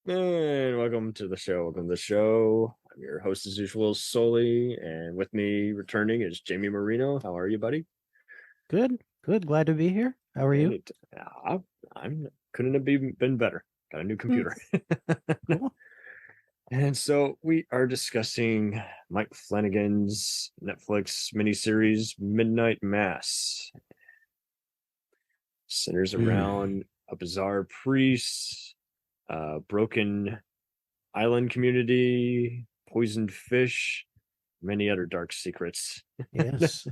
And welcome to the show. Welcome to the show. I'm your host as usual, Soli, and with me returning is Jamie Marino. How are you, buddy? Good, good. Glad to be here. How are you? And I'm couldn't have been better. Got a new Mm, computer. cool. And so we are discussing Mike Flanagan's Netflix miniseries Midnight Mass. Centers Mm, around a bizarre priest, broken island community, poisoned fish, many other dark secrets. yes.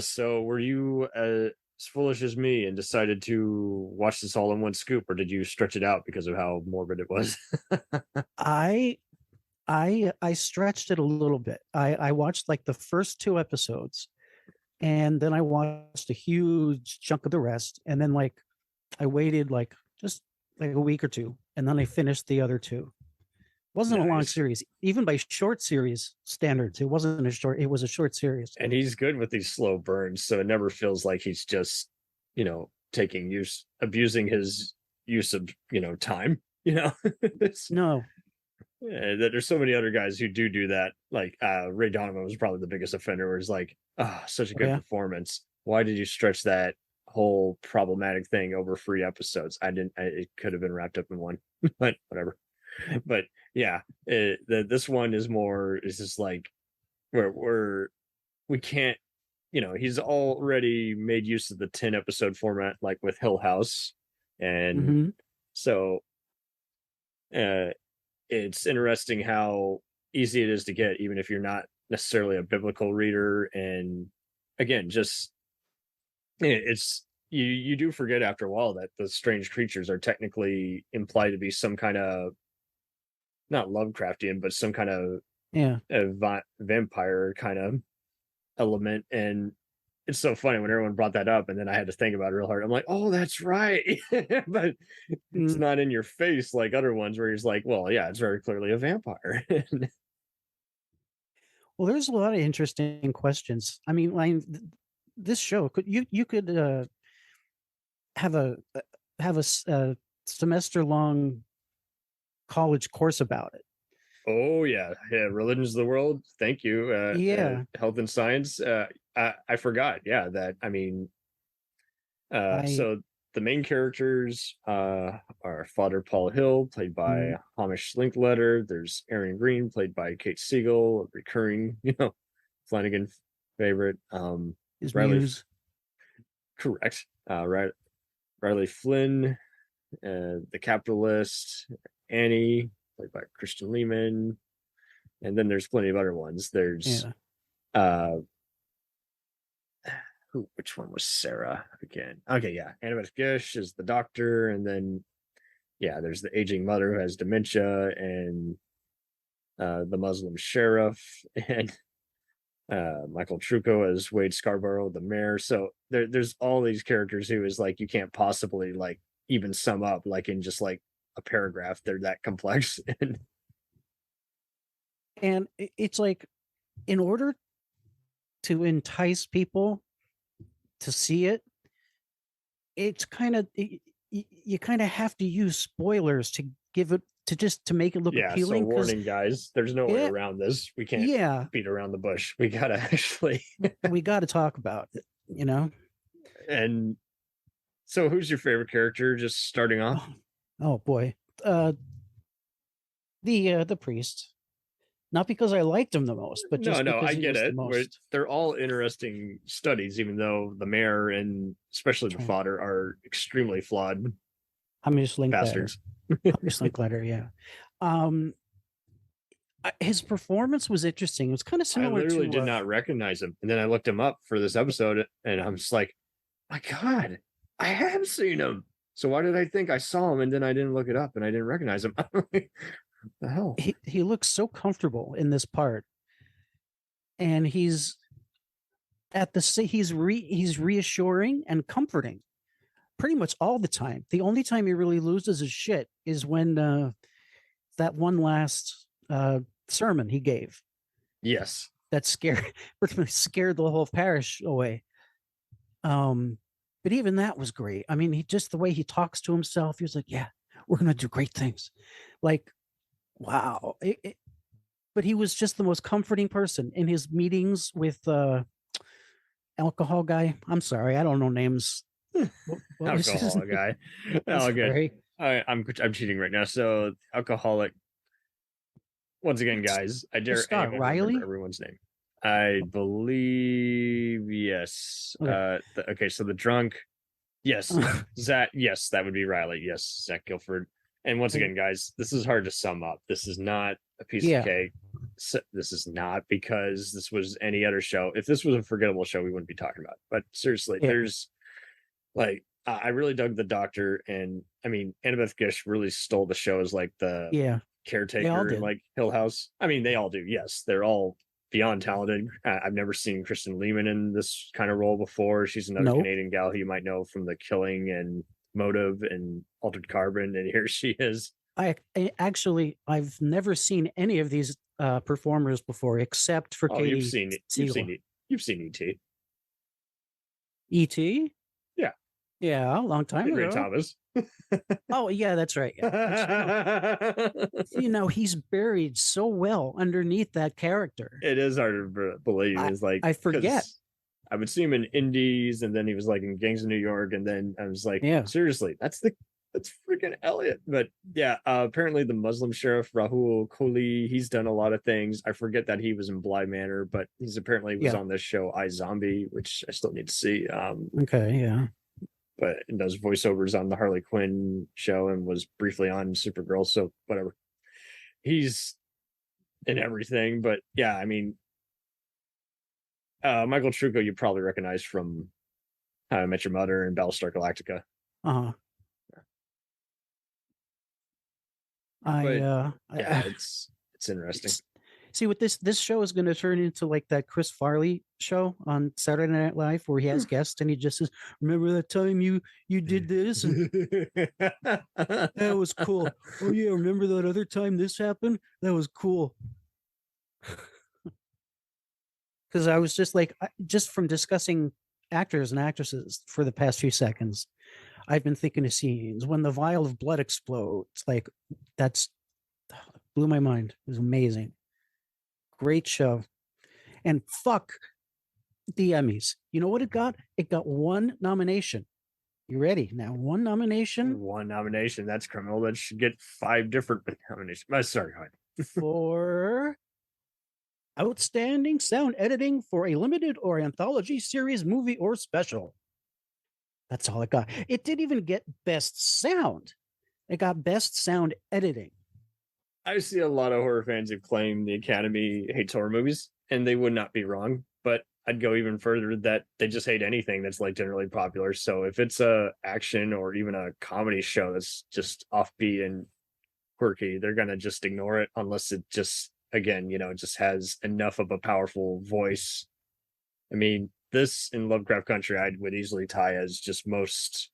So were you as foolish as me and decided to watch this all in one scoop, or did you stretch it out because of how morbid it was? I I stretched it a little bit. I watched like the first two episodes and then I watched a huge chunk of the rest. And then like I waited like just like a week or two and then I finished the other two. Wasn't a long Nice. series, even by short series standards. It was a short series. And he's good with these slow burns, so it never feels like he's just, abusing his use of, time. It's, No. that there's so many other guys who do that. Like Ray Donovan was probably the biggest offender, where it's like, oh, such a Oh good yeah. performance. Why did you stretch that whole problematic thing over 3 episodes? It could have been wrapped up in one, but whatever. But yeah, this one is just like we can't, he's already made use of the 10 episode format, like with Hill House. And Hmm. so uh, it's interesting how easy it is to get, even if you're not necessarily a biblical reader. And again, just it's you do forget after a while that the strange creatures are technically implied to be some kind of, not Lovecraftian, but some kind of Yeah. vampire kind of element. And it's so funny when everyone brought that up, and then I had to think about it real hard. I'm like, oh, that's right. But it's Mm. not in your face like other ones where he's like, well, yeah, it's very clearly a vampire. Well, there's a lot of interesting questions. I mean, like this show could you could have a semester long college course about it. Oh yeah, religions of the world. Thank you. Yeah, Health and science. I forgot. Yeah, that. I mean, I so the main characters are Father Paul Hill, played mm, by Hamish Linkletter. There's Aaron Green, played by Kate Siegel, a recurring, Flanagan favorite. his Riley, muse. correct. Riley Flynn, the capitalist. Annie, played by Christian Lehman. And then there's plenty of other ones. There's Yeah, uh which one was Sarah again? Okay, yeah. Annabeth Gish is the doctor, and then yeah, there's the aging mother who has dementia, and the Muslim sheriff, and Michael Trucco as Wade Scarborough, the mayor. So there's all these characters who is like you can't possibly like even sum up like in just like a paragraph. They're that complex. And and it's like in order to entice people to see it, it's kind of you kind of have to use spoilers to give it to just to make it look yeah, so appealing because warning guys, there's no way yeah, around this. We can't yeah, beat around the bush. We gotta actually. we got to talk about it, you know. And so who's your favorite character, just starting off? Oh, oh boy. The priest. Not because I liked him the most, but No, just no, because I he get was the it. most They're all interesting studies, even though the mayor and especially the trying. father are extremely flawed I'm just Linkletter. bastards. I'm just Linkletter, yeah. Um his performance was interesting. It was kind of I similar literally to did not recognize him. And then I looked him up for this episode, and I'm just like, my God, I have seen him. So why did I think I saw him, and then I didn't look it up and I didn't recognize him? The hell? he looks so comfortable in this part. And he's reassuring and comforting pretty much all the time. The only time he really loses his shit is when that one last sermon he gave Yes. that scared the whole parish away. But even that was great. I mean, he just the way he talks to himself, he was like, "Yeah, we're going to do great things. Like, wow. But he was just the most comforting person in his meetings with alcohol guy. I'm sorry, I don't know names. What was his Alcohol name? guy. I'm Oh, good. sorry. I'm cheating right now. So alcoholic. Once again, guys, I dare Scott anyone to remember Riley. everyone's name. I believe yes. Okay. Okay, so the drunk. Yes, Zach. Yes, that would be Riley. Yes, Zach Guilford. And once again, guys, this is hard to sum up. This is not a piece Yeah. of cake. This is not because this was any other show. If this was a forgettable show, we wouldn't be talking about it. But seriously, Yeah. there's like I really dug the Doctor, and I mean Annabeth Gish really stole the show as like the Yeah. They all caretaker in did. like Hill House. I mean, they all do. Yes, they're all beyond talented. I've never seen Kristen Lehman in this kind of role before. She's another Nope. Canadian gal who you might know from The Killing and Motive and Altered Carbon, and here she is. I've never seen any of these performers before, except for Katie. You've seen it. You've seen E.T. E.T. Yeah. Yeah, a long time Henry ago. Thomas. Oh yeah, that's right. Yeah. He's buried so well underneath that character. It is hard to believe. It's like I forget. I would see him in Indies, and then he was like in Gangs of New York, and then I was like, yeah, seriously, that's freaking Elliot. But yeah, apparently the Muslim sheriff Rahul Kohli, he's done a lot of things. I forget that he was in Bly Manor, but he's apparently was on this show iZombie, which I still need to see. Okay, yeah. But and does voiceovers on the Harley Quinn show and was briefly on Supergirl. So whatever, he's in everything. But yeah, I mean, Michael Trucco you probably recognize from How I Met Your Mother and Battlestar Galactica. It's interesting. See, what this show is going to turn into like that Chris Farley show on Saturday Night Live, where he has guests and he just says, "Remember that time you did this? And that was cool. Oh yeah, remember that other time this happened? That was cool." Because I was just like, just from discussing actors and actresses for the past few seconds, I've been thinking of scenes when the vial of blood explodes. Like blew my mind. It was amazing. Great show. And fuck the Emmys. You know what it got? It got one nomination. You ready? Now, one nomination. One nomination. That's criminal. That should get 5 different nominations. Sorry, go ahead. For outstanding sound editing for a limited or anthology series, movie, or special. That's all it got. It didn't even get best sound. It got best sound editing. I see a lot of horror fans who claim the Academy hates horror movies, and they would not be wrong. But I'd go even further that they just hate anything that's like generally popular. So if it's a action or even a comedy show that's just offbeat and quirky, they're gonna just ignore it unless it just, again, just has enough of a powerful voice. I mean, this in Lovecraft Country, I would easily tie as just most,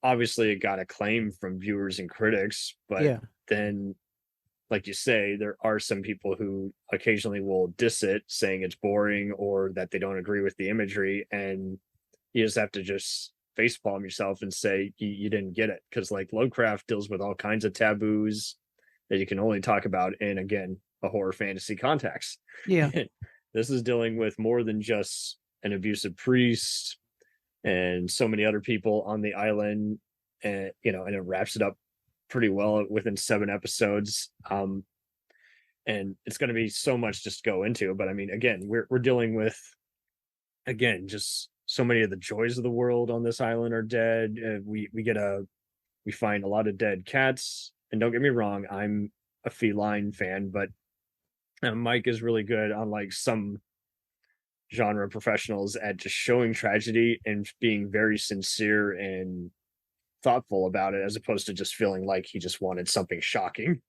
obviously it got acclaim from viewers and critics, but then, like you say, there are some people who occasionally will diss it, saying it's boring or that they don't agree with the imagery, and you just have to just facepalm yourself and say you didn't get it, because like Lovecraft deals with all kinds of taboos that you can only talk about in, again, a horror fantasy context. This is dealing with more than just an abusive priest and so many other people on the island, and and it wraps it up pretty well within 7 episodes. And it's going to be so much just go into, but I mean, again, we're dealing with, again, just so many of the joys of the world on this island are dead. We find a lot of dead cats, and don't get me wrong, I'm a feline fan, but Mike is really good on like some genre professionals at just showing tragedy and being very sincere and thoughtful about it, as opposed to just feeling like he just wanted something shocking.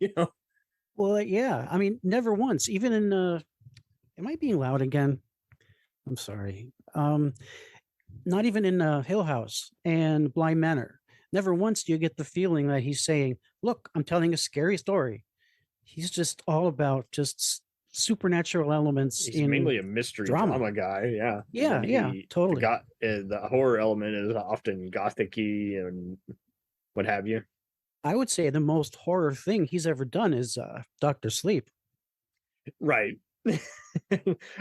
Well, yeah, I mean, never once, even in am I being loud again? I'm sorry. Not even in Hill House and Bly Manor, never once do you get the feeling that he's saying, "Look, I'm telling a scary story." He's just all about just supernatural elements. He's mainly a mystery drama guy. Yeah, totally. The horror element is often gothic-y, and what have you. I would say the most horror thing he's ever done is Doctor Sleep. Right. Yeah.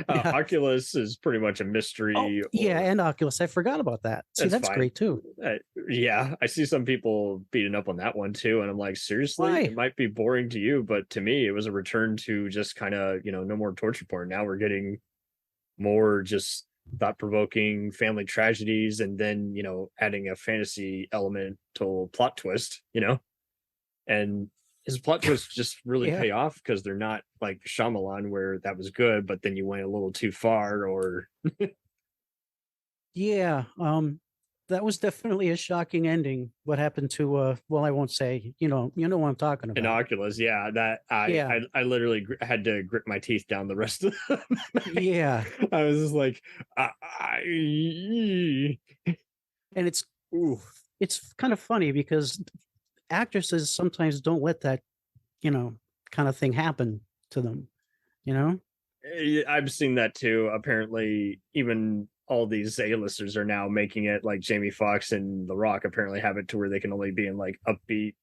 Oculus is pretty much a Oh, mystery. yeah, and Oculus. I forgot about that. See, That's that's fine. great too. Yeah, I see some people beating up on that one too, and I'm like, seriously, Why? it might be boring to you, but to me, it was a return to just kind of, no more torture porn. Now we're getting more just thought-provoking family tragedies, and then adding a fantasy element to plot twist, and his plot twists just really Yeah. pay off because they're not like Shyamalan where that was good, but then you went a little too far, or Yeah. That was definitely a shocking ending. What happened to well, I won't say, you know what I'm talking about. Oculus. Yeah, that I Yeah. I literally had to grit my teeth down the rest of the night. Yeah. I was just like, And it's ooh. it's kind of funny because actresses sometimes don't let that, kind of thing happen to them, you know? I've seen that too. Apparently, even all these A-listers are now making it like Jamie Foxx and The Rock apparently have it to where they can only be in like upbeat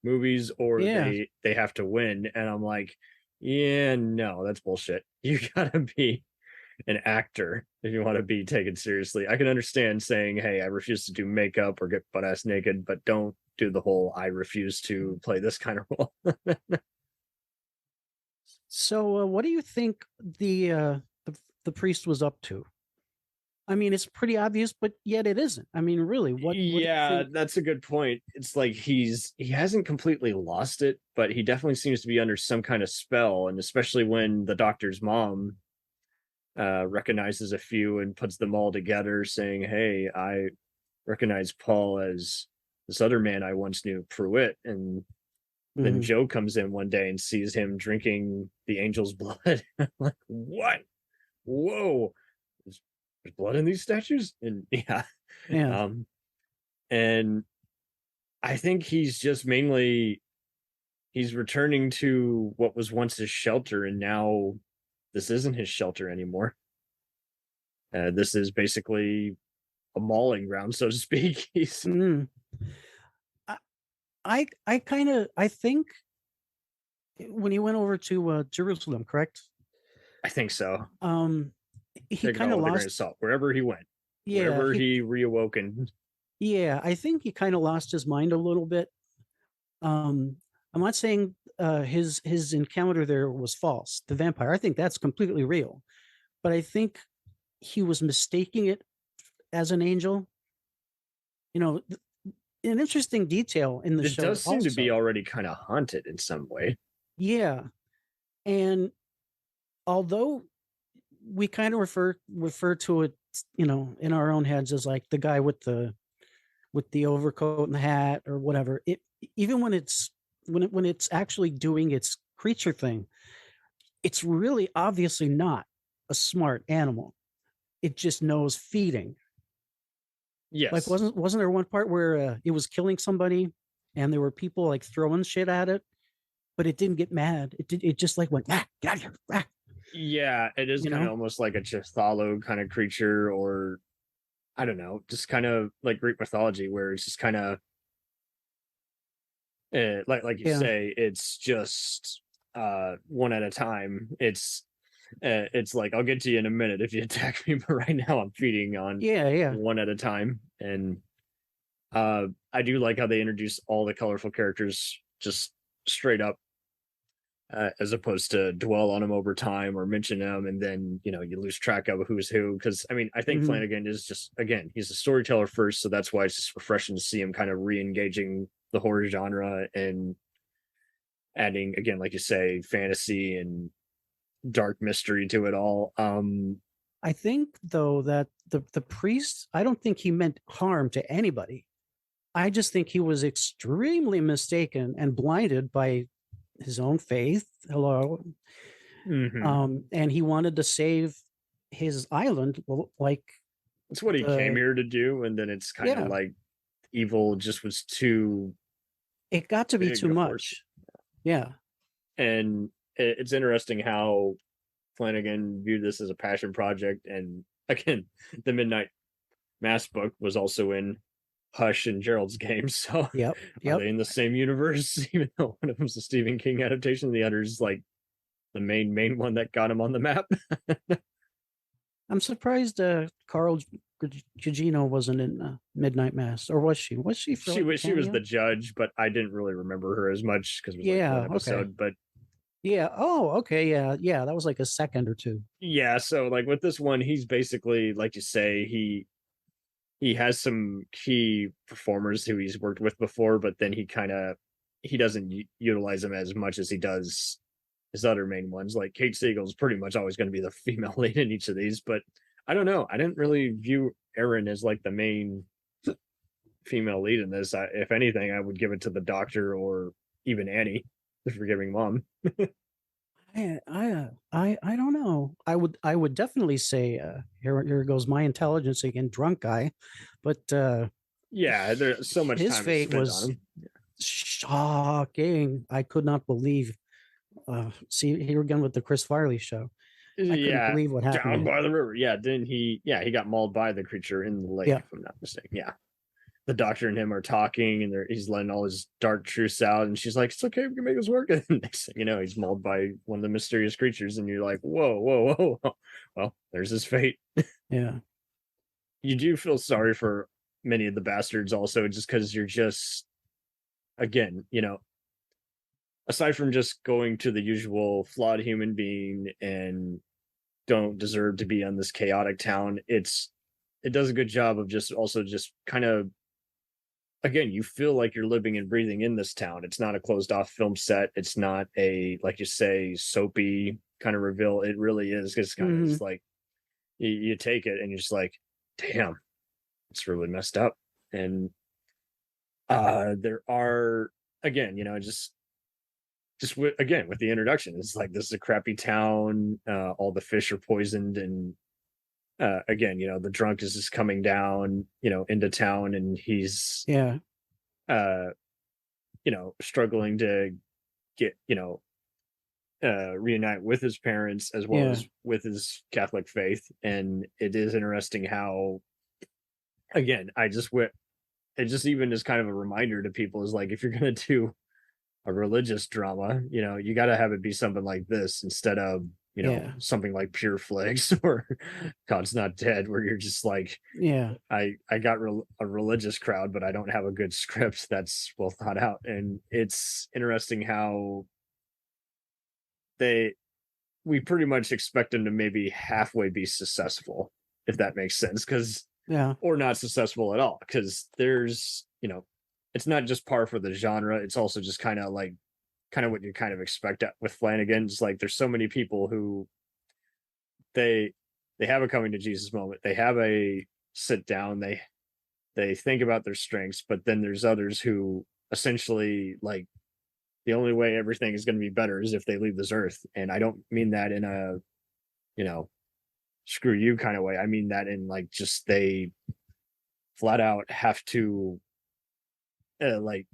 movies, or Yeah. they have to win. And I'm like, yeah, no, that's bullshit. You gotta be an actor if you want to be taken seriously. I can understand saying, hey, I refuse to do makeup or get butt ass naked, but don't do the whole I refuse to play this kind of role. So, what do you think the priest was up to? I mean, it's pretty obvious, but yet it isn't. I mean, really, what do you Yeah, think? that's a good point. It's like he hasn't completely lost it, but he definitely seems to be under some kind of spell, and especially when the doctor's mom recognizes a few and puts them all together, saying, hey, I recognize Paul as this other man I once knew, Pruitt. And then Mhm. Joe comes in one day and sees him drinking the angel's blood. I'm like, what? Whoa, there's blood in these statues? And yeah. Yeah. um and I think he's just mainly he's returning to what was once his shelter, and now this isn't his shelter anymore. This is basically a mauling ground, so to speak. He's Mm. I I kind of I think when he went over to Jerusalem, correct? I think so. Um, he Take it kind all of with a grain of lost. salt. Wherever he went, Yeah, wherever he reawoken. yeah. I think he kind of lost his mind a little bit. Um, I'm not saying his encounter there was false. The vampire. I think that's completely real, but I think he was mistaking it as an angel. You know, an interesting detail in the It show does seem to be also. already kind of haunted in some way. Yeah, and although we kind of refer to it, in our own heads as like the guy with the overcoat and the hat or whatever. It even when it's actually doing its creature thing, it's really obviously not a smart animal. It just knows feeding. Like Yes. wasn't there one part where it was killing somebody and there were people like throwing shit at it, but it didn't get mad. It just like went, ah, get out of here, ah, Yeah, it is you kind of know? almost like a Chthalo kind of creature, or I don't know, just kind of like Greek mythology, where it's just kind of like you Yeah, say, it's just one at a time. It's like, I'll get to you in a minute if you attack me, but right now I'm feeding on yeah. one at a time. And I do like how they introduce all the colorful characters just straight up, as opposed to dwell on them over time or mention them, and then you lose track of who's who. Because I mean, I think Hmm. Flanagan is just, again, he's a storyteller first, so that's why it's just refreshing to see him kind of re-engaging the horror genre and adding, again, like you say, fantasy and dark mystery to it all. I think though that the priest, I don't think he meant harm to anybody. I just think he was extremely mistaken and blinded by his own faith. Hello. mhm. And he wanted to save his island, like It's what he came the here to do, and then it's kind of yeah, like evil just was too it got to be big too to force. much. Yeah. And it's interesting how Flanagan viewed this as a passion project. And again, the Midnight Mass book was also in Hush and Gerald's Game. So Yep. are they in the same universe? Even though one of them's a Stephen King adaptation, the other's like the main one that got him on the map. I'm surprised Carl Gugino wasn't in Midnight Mass, or was she? Was she for She like a was cameo? the judge, but I didn't really remember her as much because it was like Yeah. one Okay. episode. But Yeah. Oh, okay. Yeah. Yeah. That was like a second or two. yeah, so like with this one, he's basically like you say, he has some key performers who he's worked with before, but then he doesn't utilize them as much as he does his other main ones. Like Kate Siegel's pretty much always going to be the female lead in each of these, but I don't know. I didn't really view Erin as like the main female lead in this. If anything, I would give it to the doctor or even Annie, the forgiving mom. I don't know. I would definitely say here goes my intelligence again, drunk guy, but Yeah, there's so much his time fate spent on was him. shocking. I could not believe. See here again with the Chris Farley show. I couldn't Yeah, believe what down happened. by the river. Yeah, didn't he? Yeah, he got mauled by the creature in the lake, Yeah. if I'm not mistaken. Yeah. The doctor and him are talking and he's letting all his dark truths out, and she's like, it's okay, we can make this work. And next thing you know, he's mauled by one of the mysterious creatures, and you're like, whoa. Well, there's his fate. Yeah. You do feel sorry for many of the bastards also, just because you're just, again, aside from just going to the usual flawed human being and don't deserve to be on this chaotic town, it does a good job of just also just kind of, again, you feel like you're living and breathing in this town. It's not a closed off film set. It's not a, like you say, soapy kind of reveal. It really is. It's kind of just like you take it and you're just like, damn, it's really messed up. And there are, again, again with the introduction, it's like this is a crappy town. All the fish are poisoned, and again, the drunk is just coming down, into town, and he's struggling to get, reunite with his parents as well as with his Catholic faith. And it is interesting how, again, it just even is kind of a reminder to people is like, if you're going to do a religious drama, you got to have it be something like this instead of, something like Pure Flix or God's Not Dead, where you're just like, I got a religious crowd, but I don't have a good script that's well thought out. And it's interesting how we pretty much expect them to maybe halfway be successful, if that makes sense, or not successful at all, because there's, it's not just par for the genre. It's also just kind of what you kind of expect with Flanagan. It's like there's so many people who they have a coming to Jesus moment. They have a sit down. They think about their strengths, but then there's others who essentially like the only way everything is going to be better is if they leave this earth. And I don't mean that in a, screw you kind of way. I mean that in like just they flat out have to like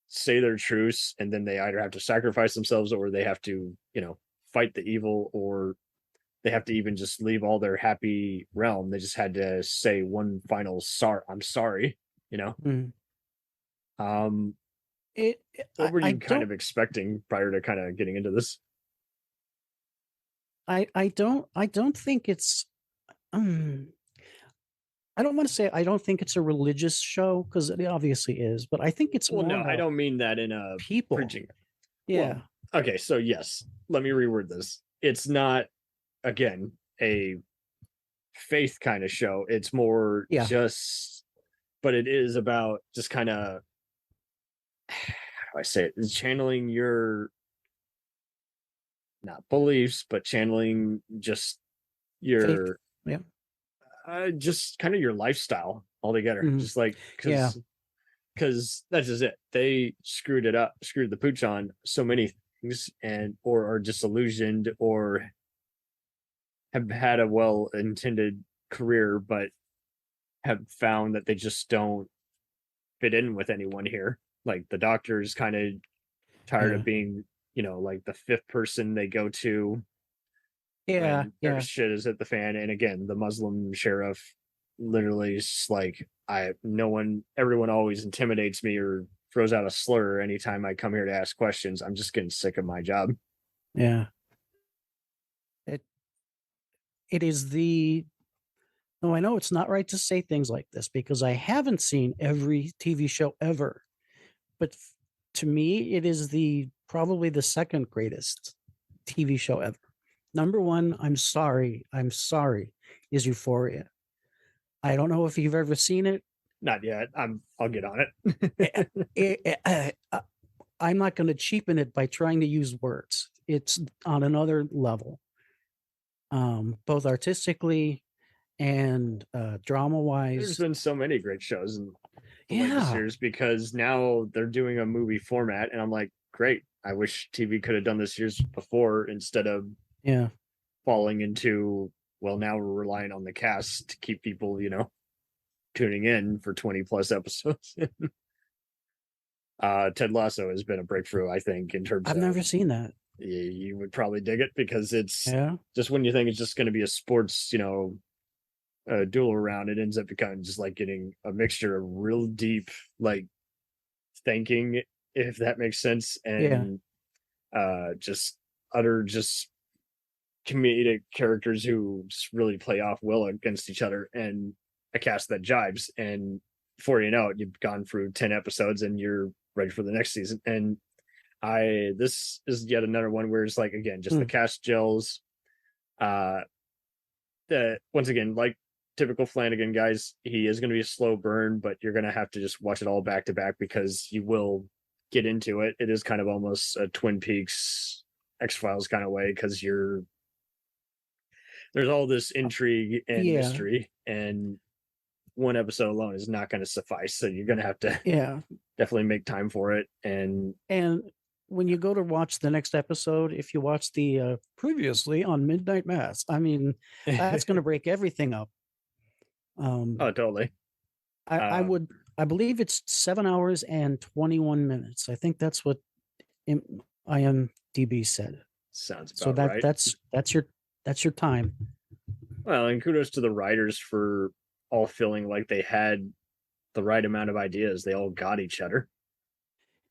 say their truths, and then they either have to sacrifice themselves or they have to fight the evil, or they have to even just leave all their happy realm. They just had to say one final I'm sorry. What were you kind of expecting prior to kind of getting into this? I don't think it's I don't want to say I don't think it's a religious show, because it obviously is, but I think it's no, I don't mean that in a people preaching. Yeah. Well, okay, so yes, let me reword this. It's not, again, a faith kind of show. It's more just, but it is about just kind of, how do I say it? It's channeling your, not beliefs, but channeling just your faith. just kind of your lifestyle altogether. Just like because that's just it. They screwed the pooch on so many things, or are disillusioned, or have had a well-intended career, but have found that they just don't fit in with anyone here. Like the doctor's kind of tired of being, like the fifth person they go to. Their shit is at the fan. And again, the Muslim sheriff literally is like, everyone always intimidates me or throws out a slur anytime I come here to ask questions. I'm just getting sick of my job. Yeah. It is the no, I know it's not right to say things like this because I haven't seen every TV show ever, but to me, it is probably the second greatest TV show ever. Number one, I'm sorry, is Euphoria. I don't know if you've ever seen it. Not yet. I'll get on it. I'm not going to cheapen it by trying to use words. It's on another level, both artistically and drama wise. There's been so many great shows in the latest years because now they're doing a movie format, and I'm like, great. I wish TV could have done this years before instead of falling into, well, now we're relying on the cast to keep people, tuning in for 20 plus episodes. Ted Lasso has been a breakthrough, I think, in terms I've never seen that. You would probably dig it because it's just when you think it's just going to be a sports, duel around, it ends up becoming just like getting a mixture of real deep, like thinking, if that makes sense, and just utter just comedic characters who just really play off well against each other, and a cast that jives. And before you know it, you've gone through 10 episodes and you're ready for the next season. And this is yet another one where it's like, again, just the cast gels. Once again, like typical Flanagan, guys, he is going to be a slow burn, but you're going to have to just watch it all back to back because you will get into it. It is kind of almost a Twin Peaks, X-Files kind of way, because there's all this intrigue and mystery, and one episode alone is not going to suffice. So you're going to have to definitely make time for it. And when you go to watch the next episode, if you watch the previously on Midnight Mass, I mean, that's going to break everything up. Oh, totally. I believe it's 7 hours and 21 minutes. I think that's what IMDb said. Sounds about so right. That's your time. Well, and kudos to the writers for all feeling like they had the right amount of ideas. They all got each other.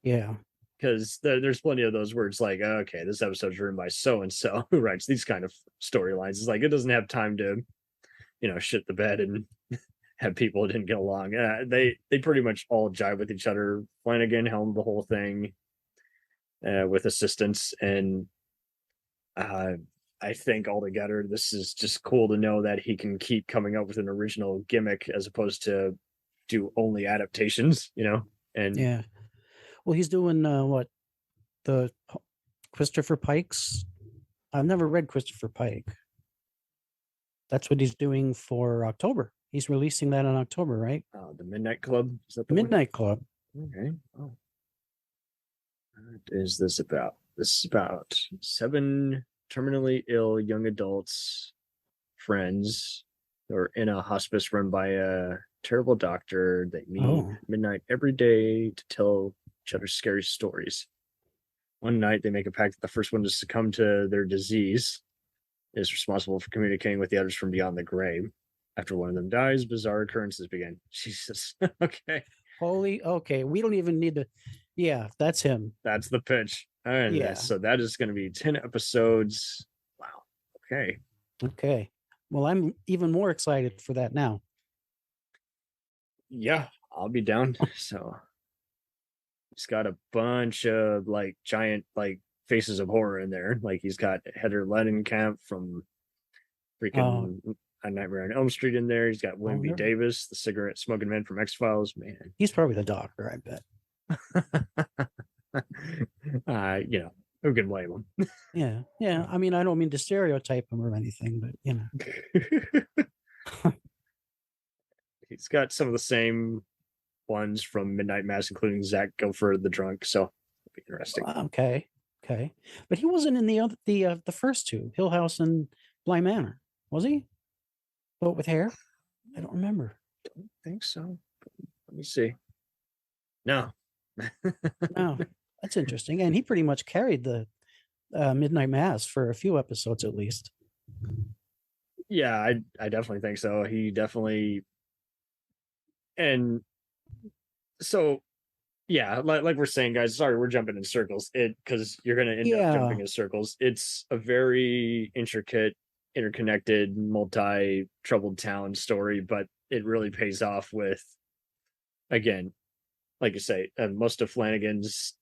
Yeah. Because there's plenty of those words like, okay, this episode's written by so-and-so who writes these kind of storylines. It's like, it doesn't have time to, shit the bed and have people who didn't get along. They pretty much all jive with each other. Flanagan helmed the whole thing with assistance. And I think altogether, this is just cool to know that he can keep coming up with an original gimmick as opposed to do only adaptations, And well, he's doing the Christopher Pike's. I've never read Christopher Pike. That's what he's doing for October. He's releasing that in October, right? The Midnight Club. Is that the Midnight Club? Okay. Oh. What is this about? This is about 7 terminally ill young adults, friends, who are in a hospice run by a terrible doctor. They meet at midnight every day to tell each other scary stories. One night, they make a pact that the first one to succumb to their disease is responsible for communicating with the others from beyond the grave. After one of them dies, bizarre occurrences begin. Jesus. Okay. Okay. We don't even need to. Yeah, that's him. That's the pitch. All right. So that is going to be 10 episodes. Wow. Okay. Okay. Well, I'm even more excited for that now. Yeah, I'll be down. So he's got a bunch of like giant like faces of horror in there. Like he's got Heather Langenkamp from freaking A Nightmare on Elm Street in there. He's got William B. Davis, the cigarette smoking man from X-Files. Man, he's probably the doctor, I bet. Who can blame him? Yeah. I mean, I don't mean to stereotype him or anything, but he's got some of the same ones from Midnight Mass, including Zach Guilford, the drunk. So it'll be interesting. Okay, but he wasn't in the first two, Hill House and Bly Manor, was he? But with hair, I don't remember. Don't think so. Let me see. No. Oh, that's interesting. And he pretty much carried the Midnight Mass for a few episodes at least. Yeah, I definitely think so. He definitely and so yeah, like we're saying, guys, sorry, we're jumping in circles. Because you're going to end up jumping in circles. It's a very intricate, interconnected, multi-troubled town story, but it really pays off with, again, like you say, most of Flanagan's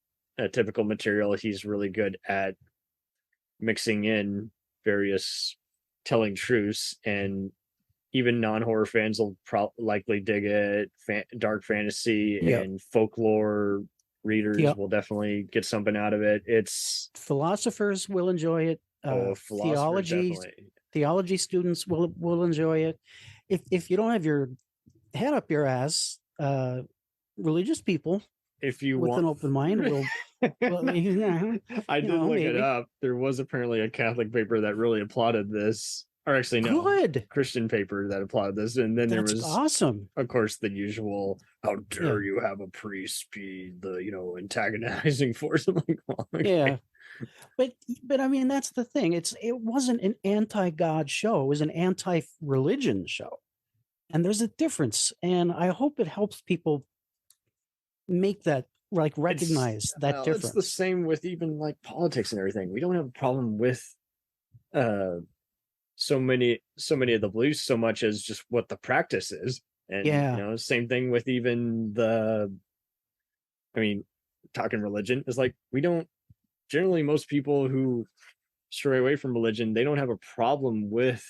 typical material. He's really good at mixing in various telling truths, and even non-horror fans will likely dig it. Dark fantasy and folklore readers will definitely get something out of it. It's philosophers will enjoy it. Theology students will enjoy it. If you don't have your head up your ass, religious people, if you with want an open mind, will. I did look it up. There was apparently a Catholic paper that really applauded this. Or actually, no, good Christian paper that applauded this, and then there was awesome. Of course, the usual "How dare you have a priest be the antagonizing force?" I'm like, oh, okay. Yeah, but I mean that's the thing. It wasn't an anti-God show. It was an anti-religion show, and there's a difference. And I hope it helps people make that recognize that difference. It's the same with even like politics and everything. We don't have a problem with so many of the beliefs so much as just what the practice is. And same thing with even talking religion is like, we don't generally, most people who stray away from religion, they don't have a problem with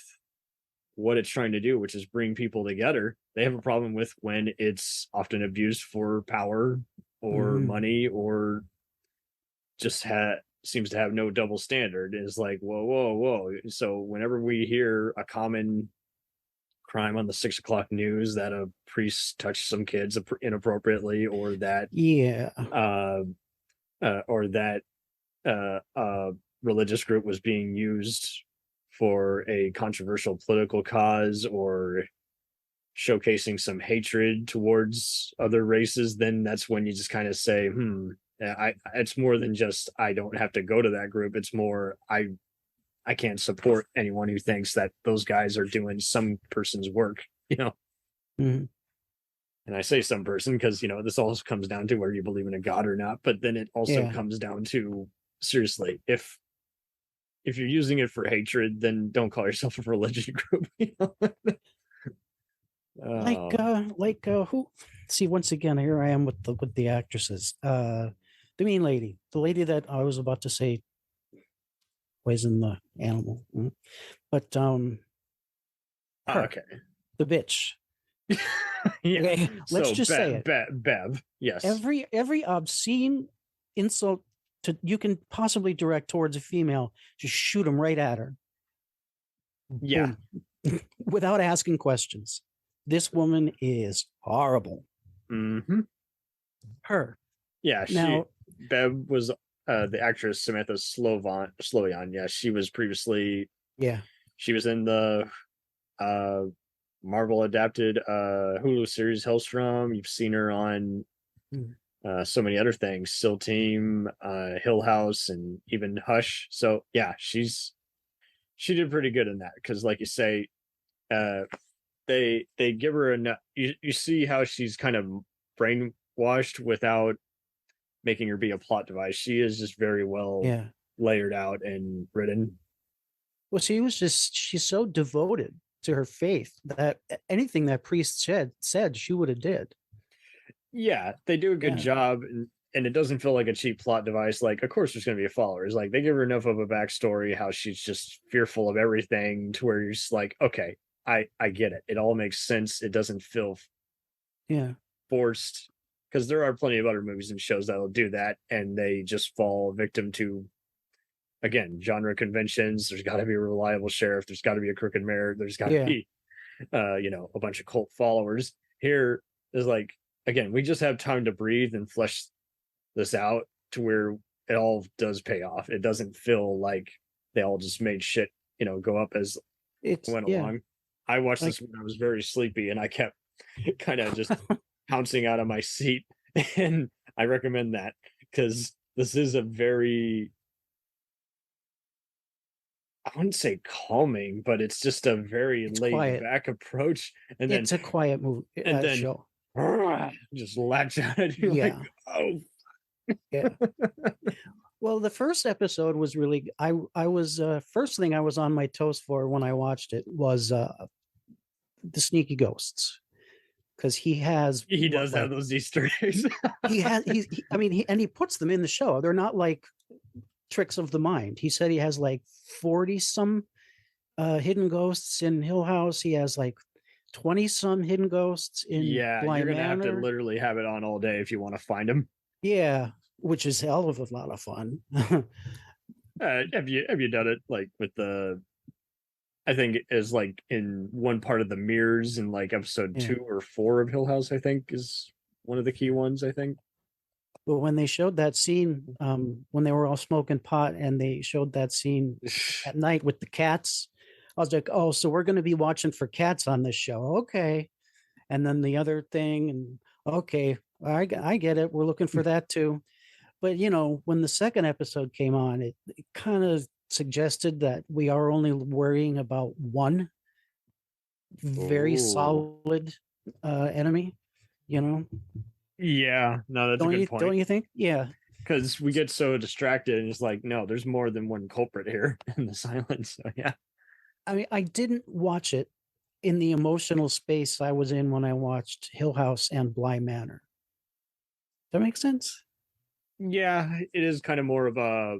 what it's trying to do, which is bring people together. They have a problem with when it's often abused for power or money, or just seems to have no double standard. Is like, whoa. So whenever we hear a common crime on the 6 o'clock news that a priest touched some kids inappropriately, or that religious group was being used for a controversial political cause, or showcasing some hatred towards other races, then that's when you just kind of say, it's more than just, I don't have to go to that group. It's more, I can't support anyone who thinks that those guys are doing some person's work, And I say some person because, this all comes down to whether you believe in a God or not. But then it also comes down to, seriously, if you're using it for hatred, then don't call yourself a religion group. Who? See, once again, here I am with the actresses. The main lady, the lady that I was about to say poison the animal, but okay, the bitch. Yeah. Okay, let's just say it. Bev. Yes. Every obscene insult you can possibly direct towards a female, just shoot them right at her. Yeah. Without asking questions. This woman is horrible. Her. Yeah. Bev was the actress Samantha Sloyan. Yeah, she was previously. Yeah. She was in the Marvel adapted Hulu series Hellstrom. You've seen her on so many other things: SEAL Team, Hill House, and even Hush. So yeah, she did pretty good in that, because, like you say, they give her enough. You see how she's kind of brainwashed without making her be a plot device. She is just very well layered out and written. Well, she's so devoted to her faith that anything that priest said she would have did. Yeah, they do a good job, and it doesn't feel like a cheap plot device. Like, of course there's going to be a follower. It's like they give her enough of a backstory, how she's just fearful of everything, to where you're just like, okay, I get it. It all makes sense. It doesn't feel forced, because there are plenty of other movies and shows that'll do that, and they just fall victim to, again, genre conventions. There's got to be a reliable sheriff. There's got to be a crooked mayor. There's got to be, a bunch of cult followers. Here is like, again, we just have time to breathe and flesh this out to where it all does pay off. It doesn't feel like they all just made shit, go up as it went along. I watched this when I was very sleepy, and I kept kind of just pouncing out of my seat. And I recommend that, because this is a very, I wouldn't say calming, but it's just a very laid back approach. And it's a quiet movie. And then show. just latch out at you like, Yeah. oh. Yeah. Well, the first episode was really I was first thing I was on my toes for when I watched it was the sneaky ghosts, because he has He what, does have like those Easter eggs. he has I mean he puts them in the show. They're not like tricks of the mind. He said he has like 40 some hidden ghosts in Hill House. He has like 20 some hidden ghosts in Yeah, Bly you're gonna have to Manor. literally have it on all day if you want to find him. Yeah, which is hell of a lot of fun. Have you done it like with the? I think is like in one part of the mirrors in like episode Yeah. 2 or 4 of Hill House. I think is one of the key ones. I think. But when they showed that scene, when they were all smoking pot and they showed that scene at night with the cats, I was like, oh, so we're going to be watching for cats on this show. Okay. And then the other thing, and okay, I get it. We're looking for that too. But, when the second episode came on, it kind of suggested that we are only worrying about one very Oh, solid enemy, you know? yeah. No, that's a Don't good you point. don't you think? Yeah. Because we get so distracted and it's like, no, there's more than one culprit here in the silence. So yeah. I mean, I didn't watch it in the emotional space I was in when I watched Hill House and Bly Manor. Does that make sense? Yeah, it is kind of more of a,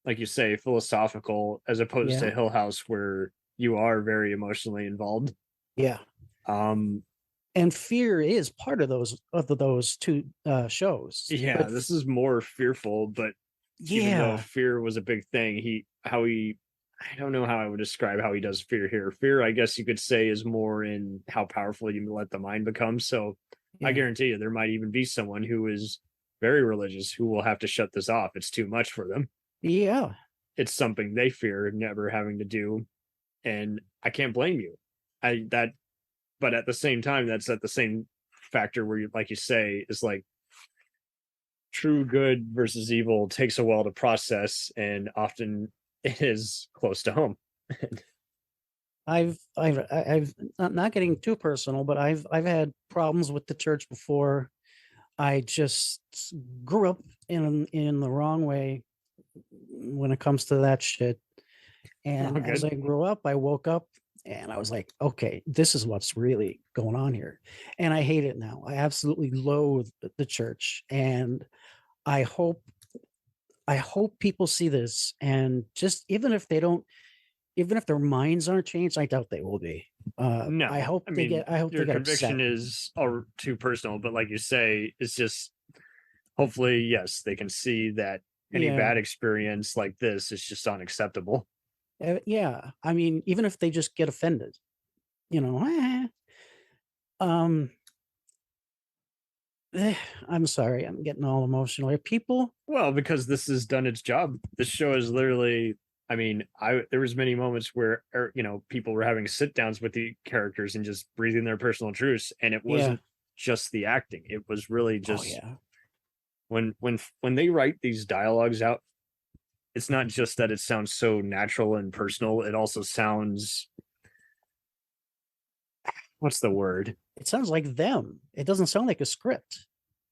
like you say, philosophical as opposed Yeah. to Hill House where you are very emotionally involved. Yeah. Um, And fear is part of those two shows. yeah, But this is more fearful, but even though yeah, fear was a big thing, I don't know how I would describe how he does fear here. Fear, I guess you could say, is more in how powerful you let the mind become. So I yeah, guarantee you there might even be someone who is very religious who will have to shut this off. It's too much for them. yeah. It's something they fear never having to do. And I can't blame you. I that but at the same time, that's at the same factor where you, like you say, is like true good versus evil takes a while to process and often it is close to home. I've not getting too personal, but I've had problems with the church before. I just grew up in the wrong way when it comes to that shit. Oh, And as good. I grew up, I woke up and I was like, okay, this is what's really going on here. And I hate it now. I absolutely loathe the church. And I hope I hope people see this, and just even if their minds aren't changed, I doubt they will be. No, I mean I hope they your get upset. conviction is too personal, but like you say, it's just hopefully yes they can see that any Yeah. bad experience like this is just unacceptable. Yeah. I mean, even if they just get offended, you know, um, I'm sorry, I'm getting all emotional here. People, Well, because this has done its job. This show is literally. I mean, I there was many moments where people were having sit downs with the characters and just breathing their personal truths, and it yeah. wasn't just the acting. It was really Oh just yeah. when they write these dialogues out. It's not just that it sounds so natural and personal. It also sounds what's the word? It sounds like them. It doesn't sound like a script.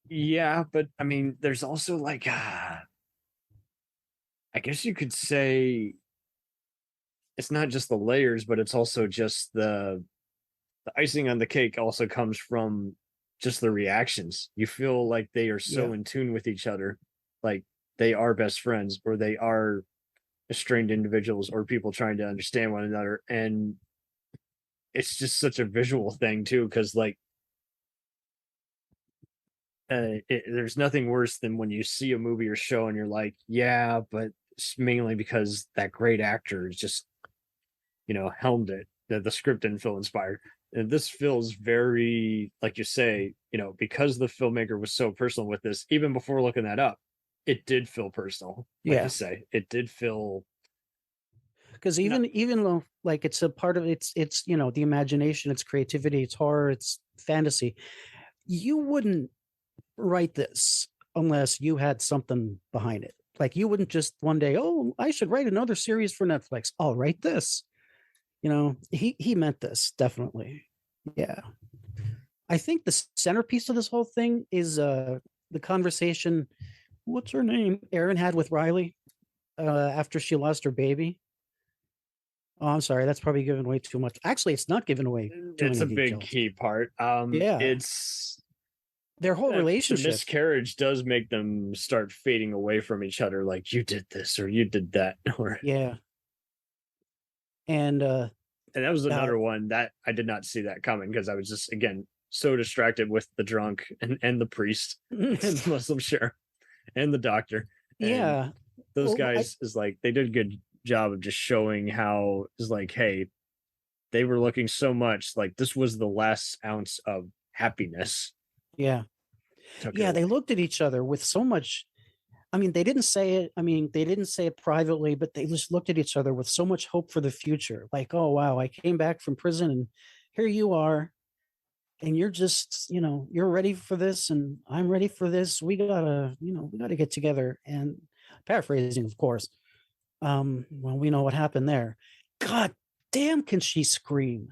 Yeah, but I mean, there's also like I guess you could say it's not just the layers, but it's also just the icing on the cake also comes from just the reactions. You feel like they are Yeah. so in tune with each other, like they are best friends or they are estranged individuals or people trying to understand one another. And it's just such a visual thing too, because like there's nothing worse than when you see a movie or show and you're like, yeah, but it's mainly because that great actor is just helmed it. The script didn't feel inspired. And this feels very, like you say, because the filmmaker was so personal with this, even before looking that up, it did feel personal. Like you Yeah. say, it did feel Because not, even though like it's a part of it's the imagination, it's creativity, it's horror, it's fantasy. You wouldn't write this unless you had something behind it. Like you wouldn't just one day, oh, I should write another series for Netflix. I'll write this. He meant this definitely. Yeah. I think the centerpiece of this whole thing is the conversation. What's her name? Erin had with Riley after she lost her baby. Oh, I'm sorry. That's probably giving away too much. Actually, it's not giving away too It's many a big details. key part. Yeah. It's Their whole the relationship. miscarriage does make them start fading away from each other, like you did this or you did that, or Yeah. And that was another one that I did not see that coming because I was just again so distracted with the drunk and the priest and the Muslim sheriff and the doctor. And yeah. those Well, guys is like they did a good job of just showing how is like, hey, they were looking so much like this was the last ounce of happiness. yeah. Yeah, they looked at each other with so much. I mean, they didn't say it. I mean, they didn't say it privately, but they just looked at each other with so much hope for the future. Like, oh, wow, I came back from prison and here you are. And you're just, you're ready for this and I'm ready for this. We gotta get together. And paraphrasing, of course. Well, we know what happened there. God damn, can she scream?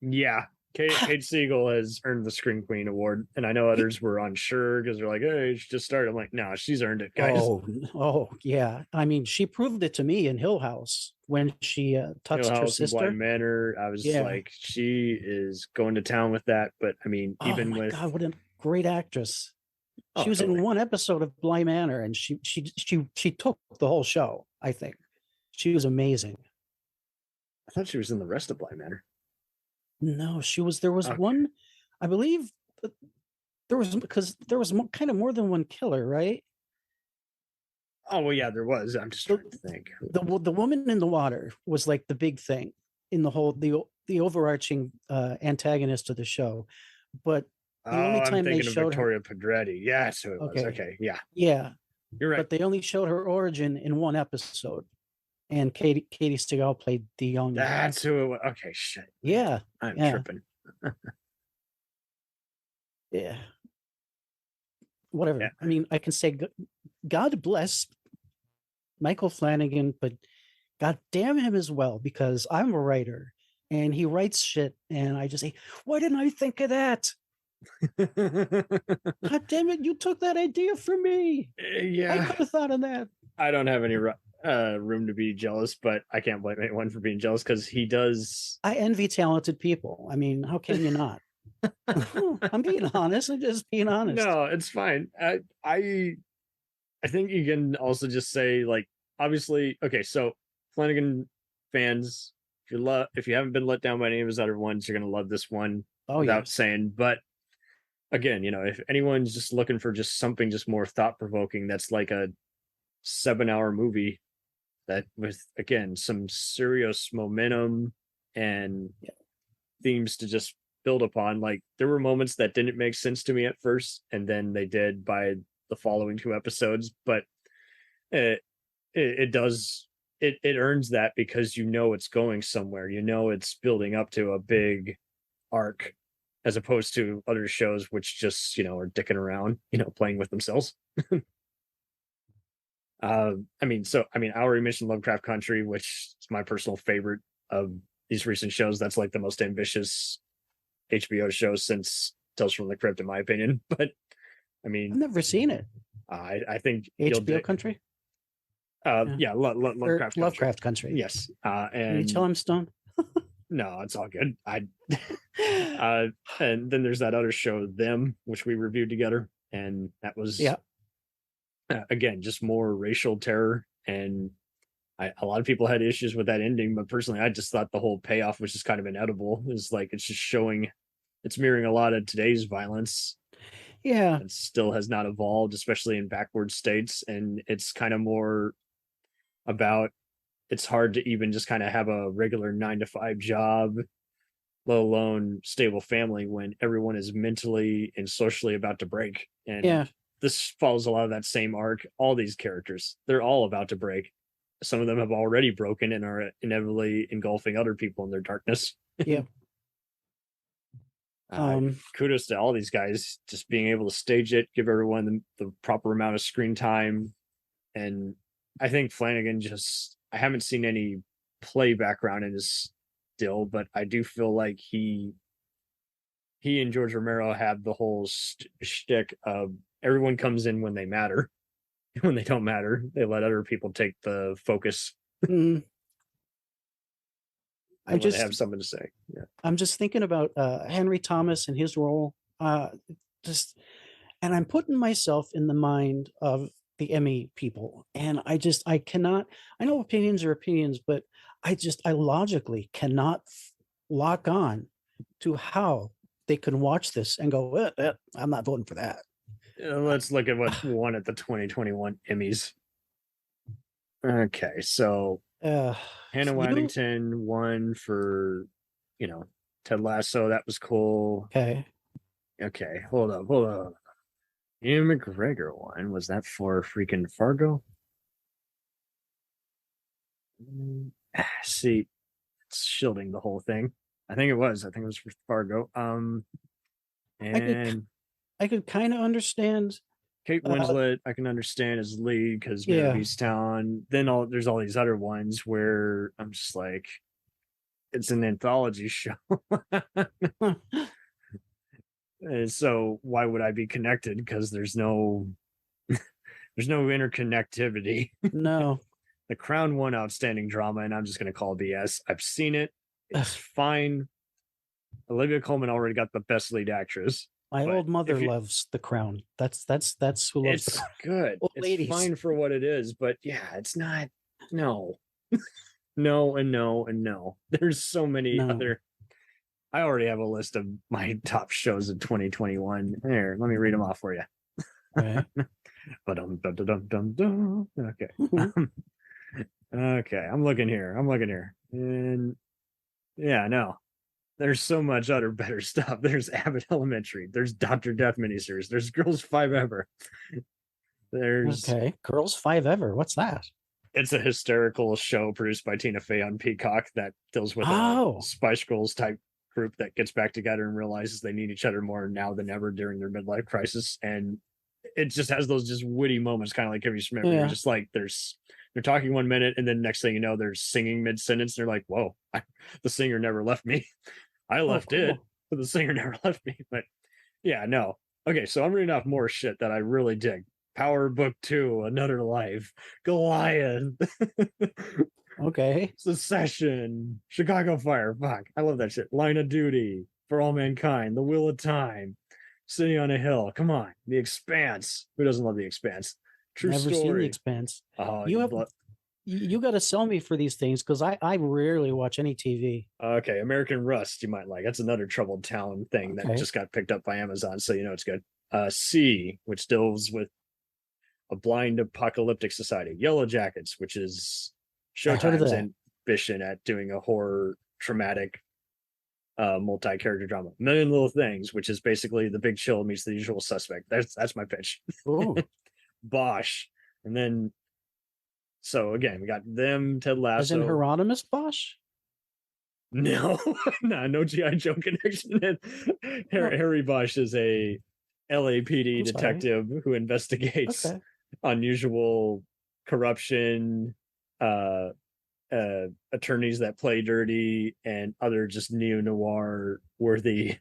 Yeah. Kate Siegel has earned the Scream Queen award, and I know others were unsure because they're like, "Hey, she just started." I'm like, "No, she's earned it, guys." Oh, yeah. I mean, she proved it to me in Hill House when she touched her House and sister. Blind Manor. I was like, she is going to town with that. But I mean, Oh even my with God, what a great actress! She was totally. in one episode of Bly Manor, and she took the whole show. I think she was amazing. I thought she was in the rest of Blind Manor. No, she was. There was Okay. one, I believe. There was because there was kind of more than one killer, right? Oh well, yeah, there was. I'm just trying to think. The woman in the water was like the big thing in the overarching antagonist of the show, but the only I'm time they thinking of showed her. Victoria Pedretti. Yeah, that's who it was. Okay, Okay, yeah, yeah, you're right. but they only showed her origin in one episode, and Katie Stigall played the young. That's who it was. Okay, shit. Yeah, I'm yeah, tripping. yeah. Whatever. Yeah. I mean, I can say God bless Michael Flanagan, but God damn him as well, because I'm a writer and he writes shit. And I just say, why didn't I think of that? God damn it, you took that idea from me. Yeah. I could have thought of that. I don't have any room to be jealous, but I can't blame anyone for being jealous because he does. I envy talented people. I mean, how can you not? I'm being honest. I'm just being honest. No, it's fine. I think you can also just say like obviously okay, so Flanagan fans, if you haven't been let down by any of his other ones, you're gonna love this one without saying. But again, if anyone's just looking for just something just more thought provoking, that's like a 7-hour movie that with again some serious momentum and themes to just build upon. Like there were moments that didn't make sense to me at first, and then they did by the following 2 episodes. But it does it earns that because it's going somewhere. It's building up to a big arc, as opposed to other shows which just are dicking around, playing with themselves. I already mentioned Lovecraft Country, which is my personal favorite of these recent shows. That's like the most ambitious HBO show since Tales from the Crypt, in my opinion. But I mean, I've never seen it. I think HBO Country. Lovecraft Country. Yes, and can you tell I'm stoned? No, it's all good. And then there's that other show, Them, which we reviewed together, and that was again just more racial terror. And a lot of people had issues with that ending, but personally, I just thought the whole payoff was just kind of inedible. It's like it's just showing, it's mirroring a lot of today's violence. Yeah, it still has not evolved, especially in backward states, and it's kind of more about it's hard to even just kind of have a regular 9-to-5 job, let alone stable family, when everyone is mentally and socially about to break. And this follows a lot of that same arc. All these characters, they're all about to break. Some of them have already broken and are inevitably engulfing other people in their darkness. Yeah. Kudos to all these guys just being able to stage it, give everyone the proper amount of screen time. And I think Flanagan I haven't seen any play background in his still, but I do feel like he he and George Romero have the whole shtick of everyone comes in when they matter. When they don't matter, they let other people take the focus. Mm. When they have something to say. Yeah. I'm just thinking about Henry Thomas and his role. And I'm putting myself in the mind of the Emmy people, and I cannot. I know opinions are opinions, but I logically cannot lock on to how they can watch this and go, I'm not voting for that. Let's look at what won at the 2021 Emmys. Okay, so Hannah Waddington won for, Ted Lasso. That was cool. Okay, hold up. Ian McGregor won. Was that for freaking Fargo? See, it's shielding the whole thing. I think it was for Fargo. And I could kind of understand Kate Winslet. I can understand as lead because Man of Easttown. Then there's all these other ones where I'm just like, it's an anthology show. And so why would I be connected? Because there's no interconnectivity. No. The Crown won Outstanding Drama, and I'm just going to call BS. I've seen it. It's fine. Olivia Colman already got the best lead actress. My old mother loves The Crown. That's who loves The Crown. Good. Old ladies. Fine for what it is, but yeah, it's not. No. No and no and no. There's so many other. I already have a list of my top shows of 2021. Here, let me read them off for you. Okay. Okay. Okay, I'm looking here. And yeah, no. There's so much other better stuff. There's Abbott Elementary. There's Dr. Death miniseries. There's Girls 5 Ever. There's Girls 5 Ever. What's that? It's a hysterical show produced by Tina Fey on Peacock that deals with a Spice Girls type group that gets back together and realizes they need each other more now than ever during their midlife crisis. And it just has those just witty moments, kind of like Kimmy Schmidt, where you're just like, they're talking 1 minute, and then next thing you know, they're singing mid-sentence. They're like, whoa, the singer never left me. I left it, but the singer never left me. But yeah, no. Okay, so I'm reading off more shit that I really dig. Power Book 2, Another Life, Goliath. Okay. Secession, Chicago Fire. Fuck, I love that shit. Line of Duty, For All Mankind, The Wheel of Time, City on a Hill. Come on, The Expanse. Who doesn't love The Expanse? True Never Story. Seen The Expanse. You got to sell me for these things because I rarely watch any TV. Okay, American Rust you might like. That's another Troubled Town thing that just got picked up by Amazon, so it's good. C, which deals with a blind apocalyptic society. Yellow Jackets, which is Showtime's ambition at doing a horror, traumatic, multi-character drama. Million Little Things, which is basically The Big Chill meets The Usual Suspect. That's my pitch. Bosch, and then so again we got them, Ted Lasso. As in Hieronymus Bosch? No, no G.I. Joe connection. Harry Bosch is a LAPD detective who investigates unusual corruption, attorneys that play dirty, and other just neo-noir worthy.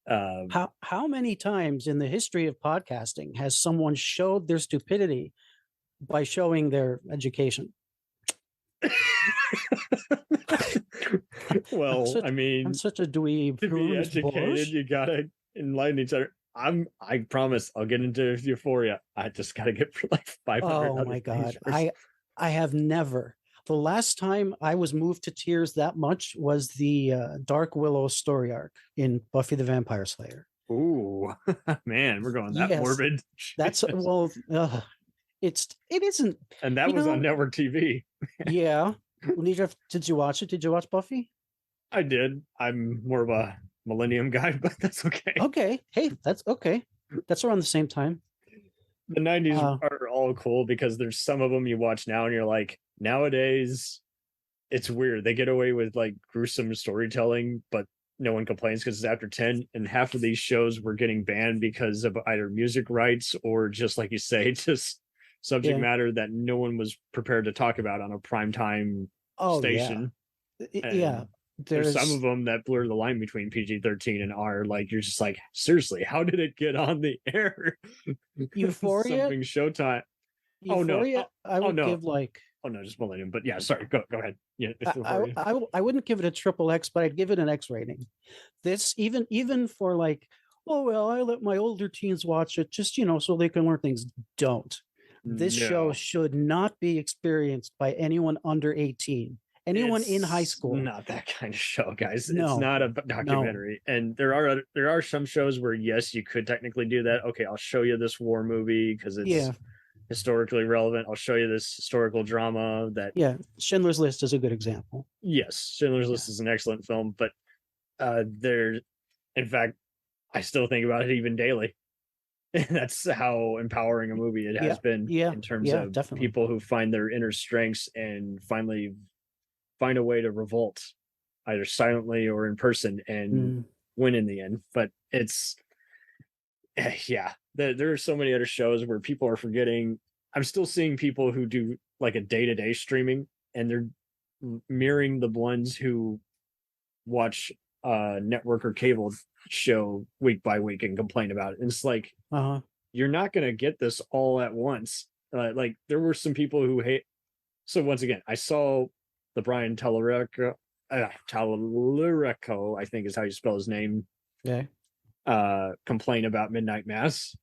How many times in the history of podcasting has someone showed their stupidity by showing their education? Well, I'm such a dweeb. To be educated, you gotta enlighten each other. I promise I'll get into Euphoria. I just gotta get for like 500. Oh my god. I have never. The last time I was moved to tears that much was the Dark Willow story arc in Buffy the Vampire Slayer. Ooh, man, we're going that morbid. That's it isn't. And that was on network TV. Yeah. Did you watch it? Did you watch Buffy? I did. I'm more of a Millennium guy, but that's okay. Okay. Hey, that's okay. That's around the same time. The 90s are all cool because there's some of them you watch now and you're like, nowadays it's weird. They get away with like gruesome storytelling, but no one complains because it's after 10, and half of these shows were getting banned because of either music rights or just like you say, just subject matter that no one was prepared to talk about on a primetime station. Yeah. there's some of them that blur the line between PG-13 and R. Like, you're just like, seriously, how did it get on the air? Euphoria? Something Showtime. Euphoria, I would no. give like. Oh no, just Millennium. But yeah, sorry. Go ahead. Yeah, I wouldn't give it a triple X, but I'd give it an X rating. This even for like, oh well, I let my older teens watch it just so they can learn things. Don't. This show should not be experienced by anyone under 18. Anyone in high school. Not that kind of show, guys. No, it's not a documentary. No. And there are some shows where yes, you could technically do that. Okay, I'll show you this war movie because it's historically relevant. I'll show you this historical drama that Schindler's List is a good example. Yes, Schindler's List is an excellent film, but in fact, I still think about it even daily. That's how empowering a movie it has been in terms of definitely. People who find their inner strengths and finally find a way to revolt either silently or in person and win in the end. But it's there are so many other shows where people are forgetting. I'm still seeing people who do like a day-to-day streaming, and they're mirroring the ones who watch network or cable show week by week and complain about it. And it's like, you're not going to get this all at once. Like, there were some people who hate. So once again, I saw the Brian Tallarico, I think is how you spell his name. Complain about Midnight Mass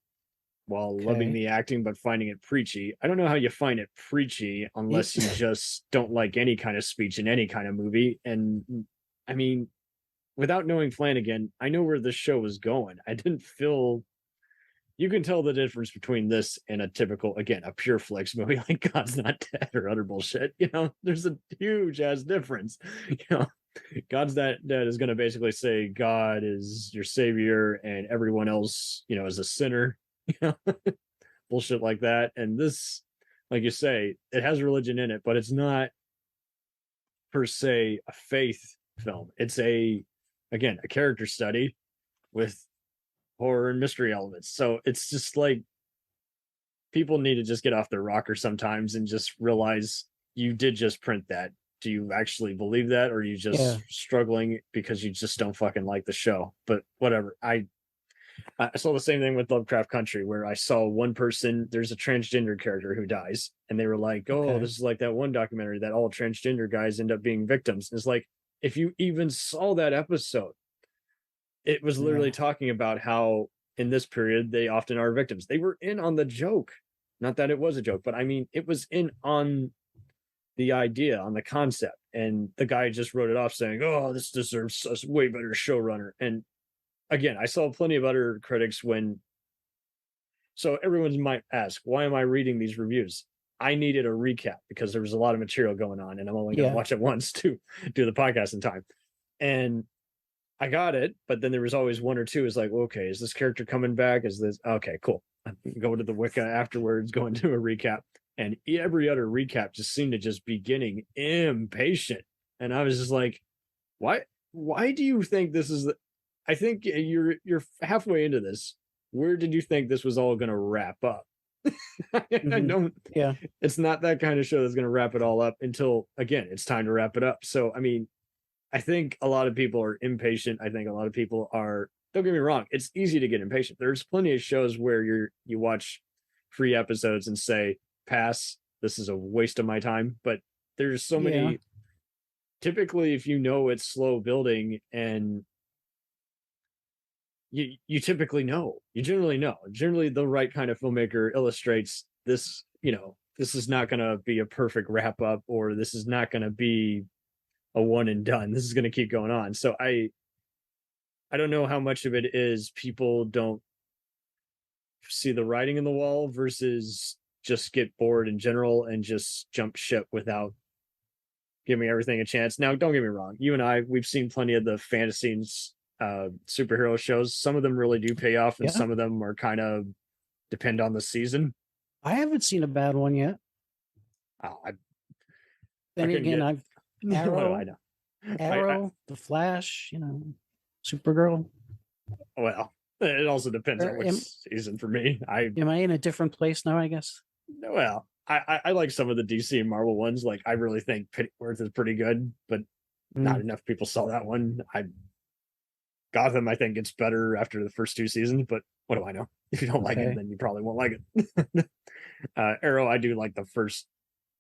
while loving the acting but finding it preachy. I don't know how you find it preachy unless you just don't like any kind of speech in any kind of movie. And I mean, without knowing Flanagan, I know where this show was going. I didn't feel. You can tell the difference between this and a typical, again, a pure flicks movie like God's Not Dead or other bullshit. There's a huge ass difference. God's Not Dead is going to basically say God is your savior and everyone else, is a sinner. Bullshit like that. And this, like you say, it has religion in it, but it's not per se a faith film. It's a character study with horror and mystery elements. So it's just like, people need to just get off their rocker sometimes and just realize you did just print that. Do you actually believe that, or are you just struggling because you just don't fucking like the show? But whatever. I saw the same thing with Lovecraft Country, where I saw one person, there's a transgender character who dies, and they were like, oh, this is like that one documentary that all transgender guys end up being victims. And it's like, if you even saw that episode, it was literally talking about how in this period they often are victims. They were in on the joke. Not that it was a joke, but I mean, it was in on the idea, on the concept. And the guy just wrote it off saying, oh, this deserves a way better showrunner. And again, I saw plenty of other critics so everyone might ask, why am I reading these reviews? I needed a recap because there was a lot of material going on, and I'm only going to watch it once to do the podcast in time. And I got it, but then there was always one or two is like, okay, is this character coming back? Is this okay? Cool. Go to the Wicca afterwards, go into a recap, and every other recap just seemed to just be getting impatient. And I was just like, why do you think this is I think you're halfway into this. Where did you think this was all going to wrap up? I don't. Yeah, it's not that kind of show that's going to wrap it all up until, again, it's time to wrap it up. So, I mean, I think a lot of people are impatient. I think a lot of people are. Don't get me wrong. It's easy to get impatient. There's plenty of shows where you watch 3 episodes and say, pass. This is a waste of my time. But there's so many. Typically, if you know it's slow building and you typically know, you generally know. Generally, the right kind of filmmaker illustrates this. This is not going to be a perfect wrap up, or this is not going to be a one and done. This is going to keep going on. So I don't know how much of it is people don't see the writing in the wall versus just get bored in general and just jump ship without giving everything a chance. Now, don't get me wrong. You and we've seen plenty of the fantasy superhero shows. Some of them really do pay off, and some of them are kind of depend on the season. I haven't seen a bad one yet. Then again, I've Arrow, The Flash, Supergirl. Well, it also depends on which season for me. Am I in a different place now, I guess? Well, I like some of the DC and Marvel ones. Like, I really think Pennyworth is pretty good, but Not enough people saw that one. Gotham, I think, gets better after the first 2 seasons, but what do I know? If you don't like it, then you probably won't like it. Arrow, I do like the first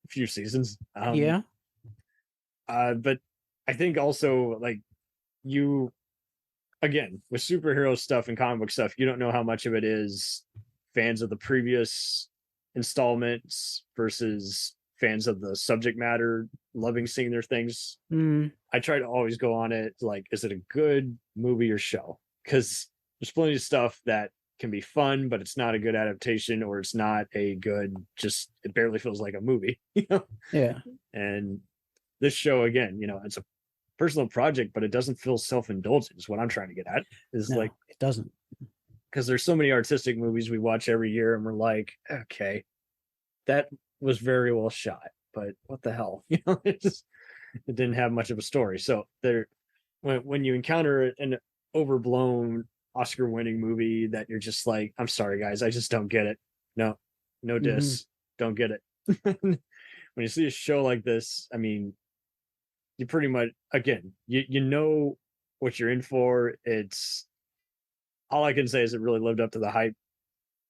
few seasons. Yeah. But I think also, like, you, again, with superhero stuff and comic book stuff, you don't know how much of it is fans of the previous installments versus fans of the subject matter loving seeing their things. I try to always go on it like, is it a good movie or show? Because there's plenty of stuff that can be fun, but it's not a good adaptation, or it's not a good, just it barely feels like a movie, you know? Yeah. And this show, again, it's a personal project, but it doesn't feel self-indulgent is what I'm trying to get at. Is No, like, it doesn't. Because there's so many artistic movies we watch every year and we're like, okay, that was very well shot, but what the hell? It didn't have much of a story. So when you encounter an overblown Oscar-winning movie that you're just like, I'm sorry guys, I just don't get it. No diss, don't get it. When you see a show like this, I mean, you pretty much, again, you know what you're in for. It's all I can say is it really lived up to the hype.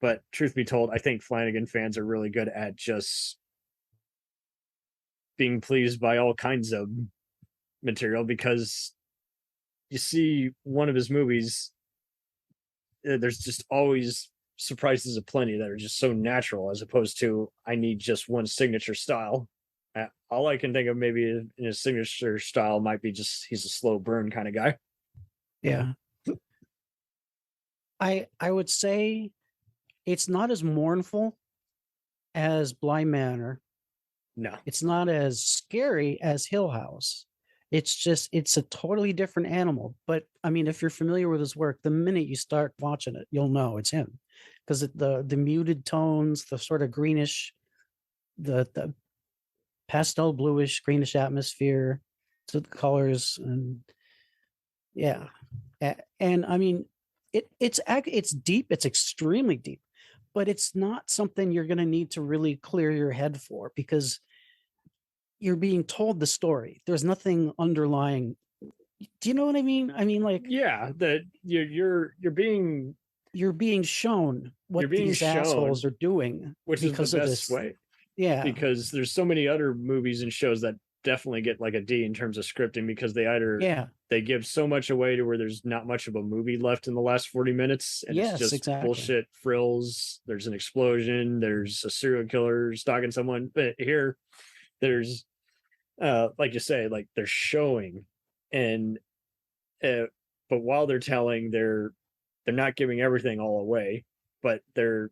But truth be told, I think Flanagan fans are really good at just being pleased by all kinds of material, because you see one of his movies, there's just always surprises aplenty that are just so natural, as opposed to, I need just one signature style. All I can think of maybe in his signature style might be just he's a slow burn kind of guy. Yeah. I would say it's not as mournful as Bly Manor. No. It's not as scary as Hill House. It's a totally different animal. But I mean, if you're familiar with his work, the minute you start watching it, you'll know it's him, because the muted tones, the sort of greenish, the pastel bluish greenish atmosphere to the colors, and yeah, and I mean, it's deep. It's extremely deep, but it's not something you're going to need to really clear your head for, because you're being told the story. There's nothing underlying. Do you know what I mean? I mean, like, yeah, that you're being shown what these assholes are doing, which is the best way. Yeah, because there's so many other movies and shows that definitely get like a D in terms of scripting, because they give so much away to where there's not much of a movie left in the last 40 minutes, and it's just bullshit frills. There's an explosion, there's a serial killer stalking someone, but here there's like you say, like, they're showing, and but while they're telling, they're not giving everything all away, but they're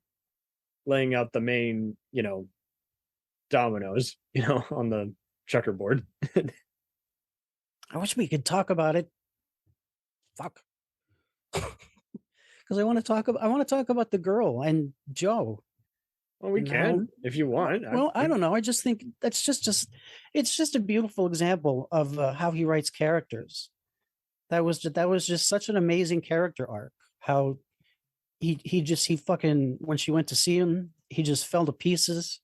laying out the main, dominoes, on the checkerboard. I wish we could talk about it. Fuck. Because I want to talk about the girl and Joe. Well, we can if you want. Well, I don't know. I just think that's just it's just a beautiful example of how he writes characters. That was just such an amazing character arc. How he fucking, when she went to see him, he just fell to pieces,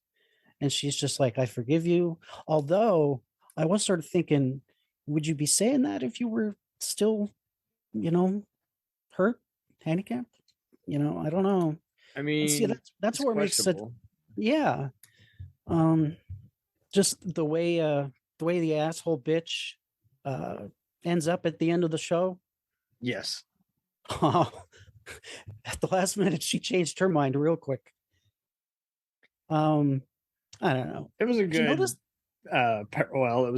and she's just like, I forgive you. Although I was sort of thinking, would you be saying that if you were still, hurt, handicapped? I don't know. I mean, see, that's where it makes such, yeah. Just the way the asshole bitch ends up at the end of the show. Yes. At the last minute, she changed her mind real quick. I don't know. It was a good it was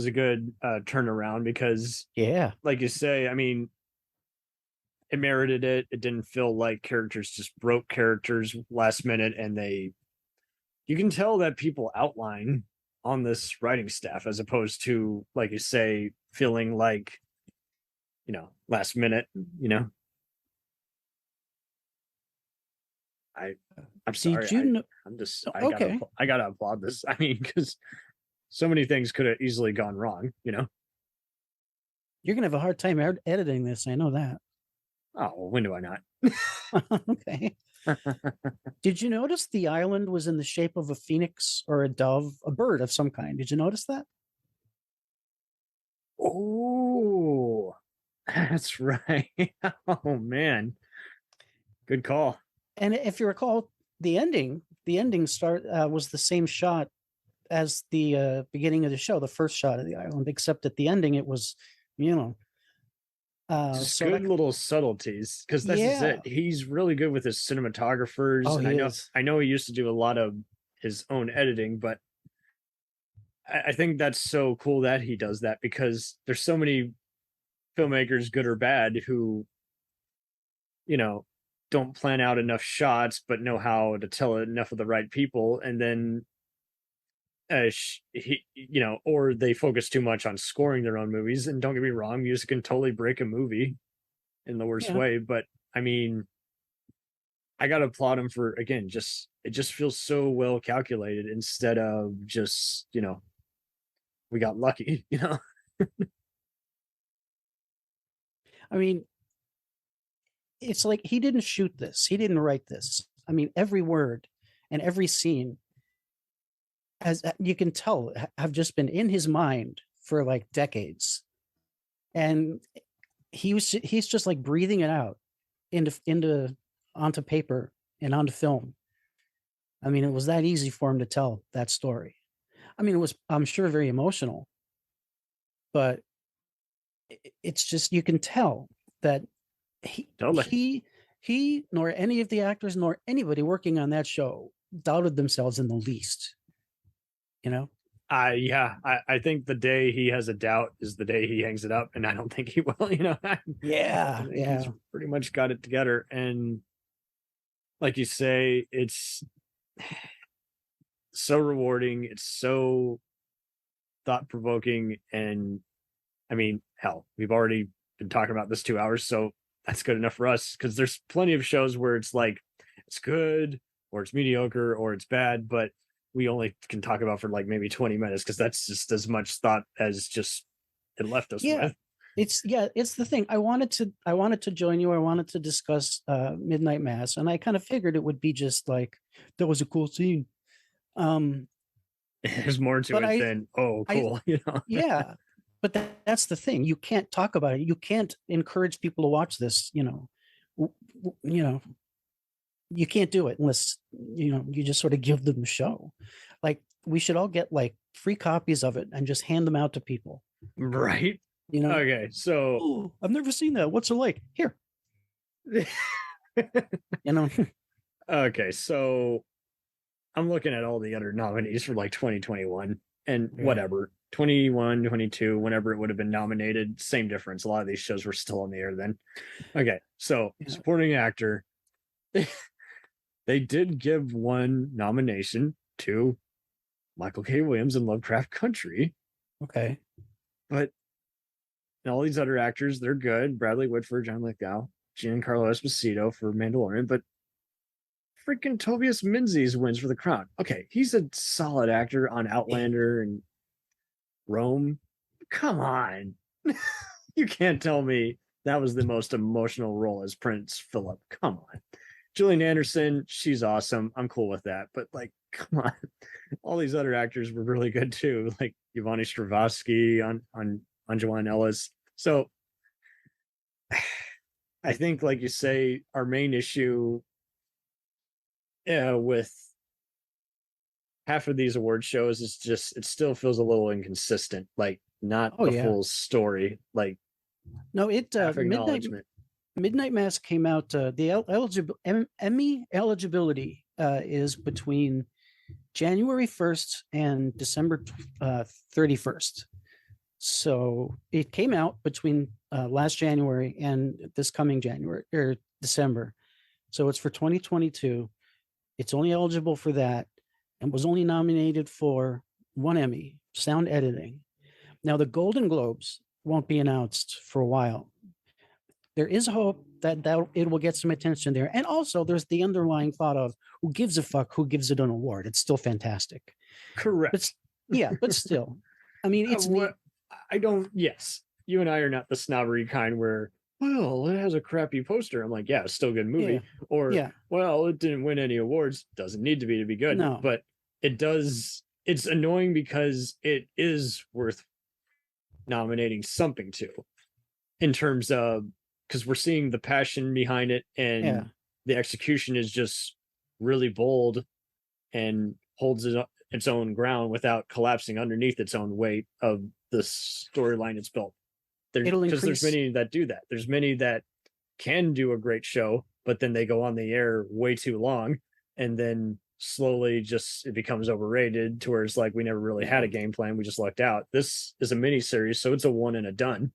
a good turnaround, because like you say, I mean, it merited it. It didn't feel like characters just broke characters last minute, and you can tell that people outline on this writing staff, as opposed to, like you say, feeling like, last minute, I'm sorry. I'm just, okay. I gotta applaud this. I mean, because so many things could have easily gone wrong, You're gonna have a hard time editing this. I know that. Oh, well, when do I not? Okay. Did you notice the island was in the shape of a phoenix or a dove, a bird of some kind? Did you notice that? Oh, that's right. Oh man, good call. And if you recall, the ending was the same shot as the beginning of the show, the first shot of the island, except at the ending it was, you know, Just so good that, little subtleties, because this is yeah. it. He's really good with his cinematographers, Oh, and he is. I know he used to do a lot of his own editing, but I think that's so cool that he does that, because there's so many filmmakers, good or bad, who, you know, don't plan out enough shots but know how to tell it enough of the right people, and then or they focus too much on scoring their own movies. And don't get me wrong, music can totally break a movie in the worst Yeah. way, but I mean, I gotta applaud him for, again, just it just feels so well calculated, instead of just, we got lucky, I mean, it's like he didn't shoot this, he didn't write this. I mean, every word and every scene, as you can tell, have just been in his mind for like decades. And he's just like breathing it out into onto paper and onto film. I mean, it was that easy for him to tell that story. I mean, it was, I'm sure, very emotional, but it's just, you can tell that he Totally. he nor any of the actors nor anybody working on that show doubted themselves in the least. You know? I think the day he has a doubt is the day he hangs it up, and I don't think he will. I Yeah, think yeah. he's pretty much got it together, and like you say, it's so rewarding. It's so thought provoking, and I mean, hell, we've already been talking about this 2 hours, so that's good enough for us. Because there's plenty of shows where it's like it's good, or it's mediocre, or it's bad, but we only can talk about for like maybe 20 minutes, because that's just as much thought as just it left us Yeah. with. It's the thing. I wanted to join you. I wanted to discuss Midnight Mass, and I kind of figured it would be just like, that was a cool scene. Um, There's more to but it than, oh, I cool. yeah, but that's the thing. You can't talk about it. You can't encourage people to watch this. You know, you can't do it unless you just sort of give them the show. Like, we should all get like free copies of it and just hand them out to people. Right. You know, Okay, so oh, I've never seen that. What's it like? Here, you know. okay, so I'm looking at all the other nominees for like 2021, and Yeah. whatever, 21, 22, whenever it would have been nominated, same difference. A lot of these shows were still on the air then. Okay, so Yeah. supporting actor, they did give one nomination to Michael K. Williams in Lovecraft Country, Okay. but all these other actors, they're good. Bradley Whitford, John Lithgow, Giancarlo Esposito for Mandalorian, but freaking Tobias Menzies wins for The Crown. Okay, he's a solid actor on Outlander and Rome. Come on. You can't tell me that was the most emotional role as Prince Philip. Come on. Gillian Anderson, she's awesome. I'm cool with that. But like, come on. All these other actors were really good too, like Yvonne Stravosky on Joanne Ellis. So I think, like you say, our main issue with half of these award shows is just it still feels a little inconsistent, like not Oh the yeah. full story, like No, it half Midnight acknowledgement. Midnight Mass came out. The Emmy eligibility is between January 1st and December 31st. So it came out between last January and this coming January or December. So it's for 2022. It's only eligible for that, and was only nominated for one Emmy, sound editing. Now, the Golden Globes won't be announced for a while. There is hope that it will get some attention there. And also, there's the underlying thought of, who gives a fuck who gives it an award? It's still fantastic. Correct. But yeah, but still, I mean, it's neat. I don't. Yes, you and I are not the snobbery kind where, well, it has a crappy poster. I'm like, yeah, it's still a good movie. Yeah, Or, yeah, well, it didn't win any awards. Doesn't need to be good. no, But it does. It's annoying because it is worth nominating something to, in terms of, because we're seeing the passion behind it, and the execution is just really bold and holds its own ground without collapsing underneath its own weight of the storyline it's built. Because there's many that do that. There's many that can do a great show, but then they go on the air way too long, and then slowly just it becomes overrated to where it's like we never really had a game plan. We just lucked out. This is a mini series, so it's a one and a done.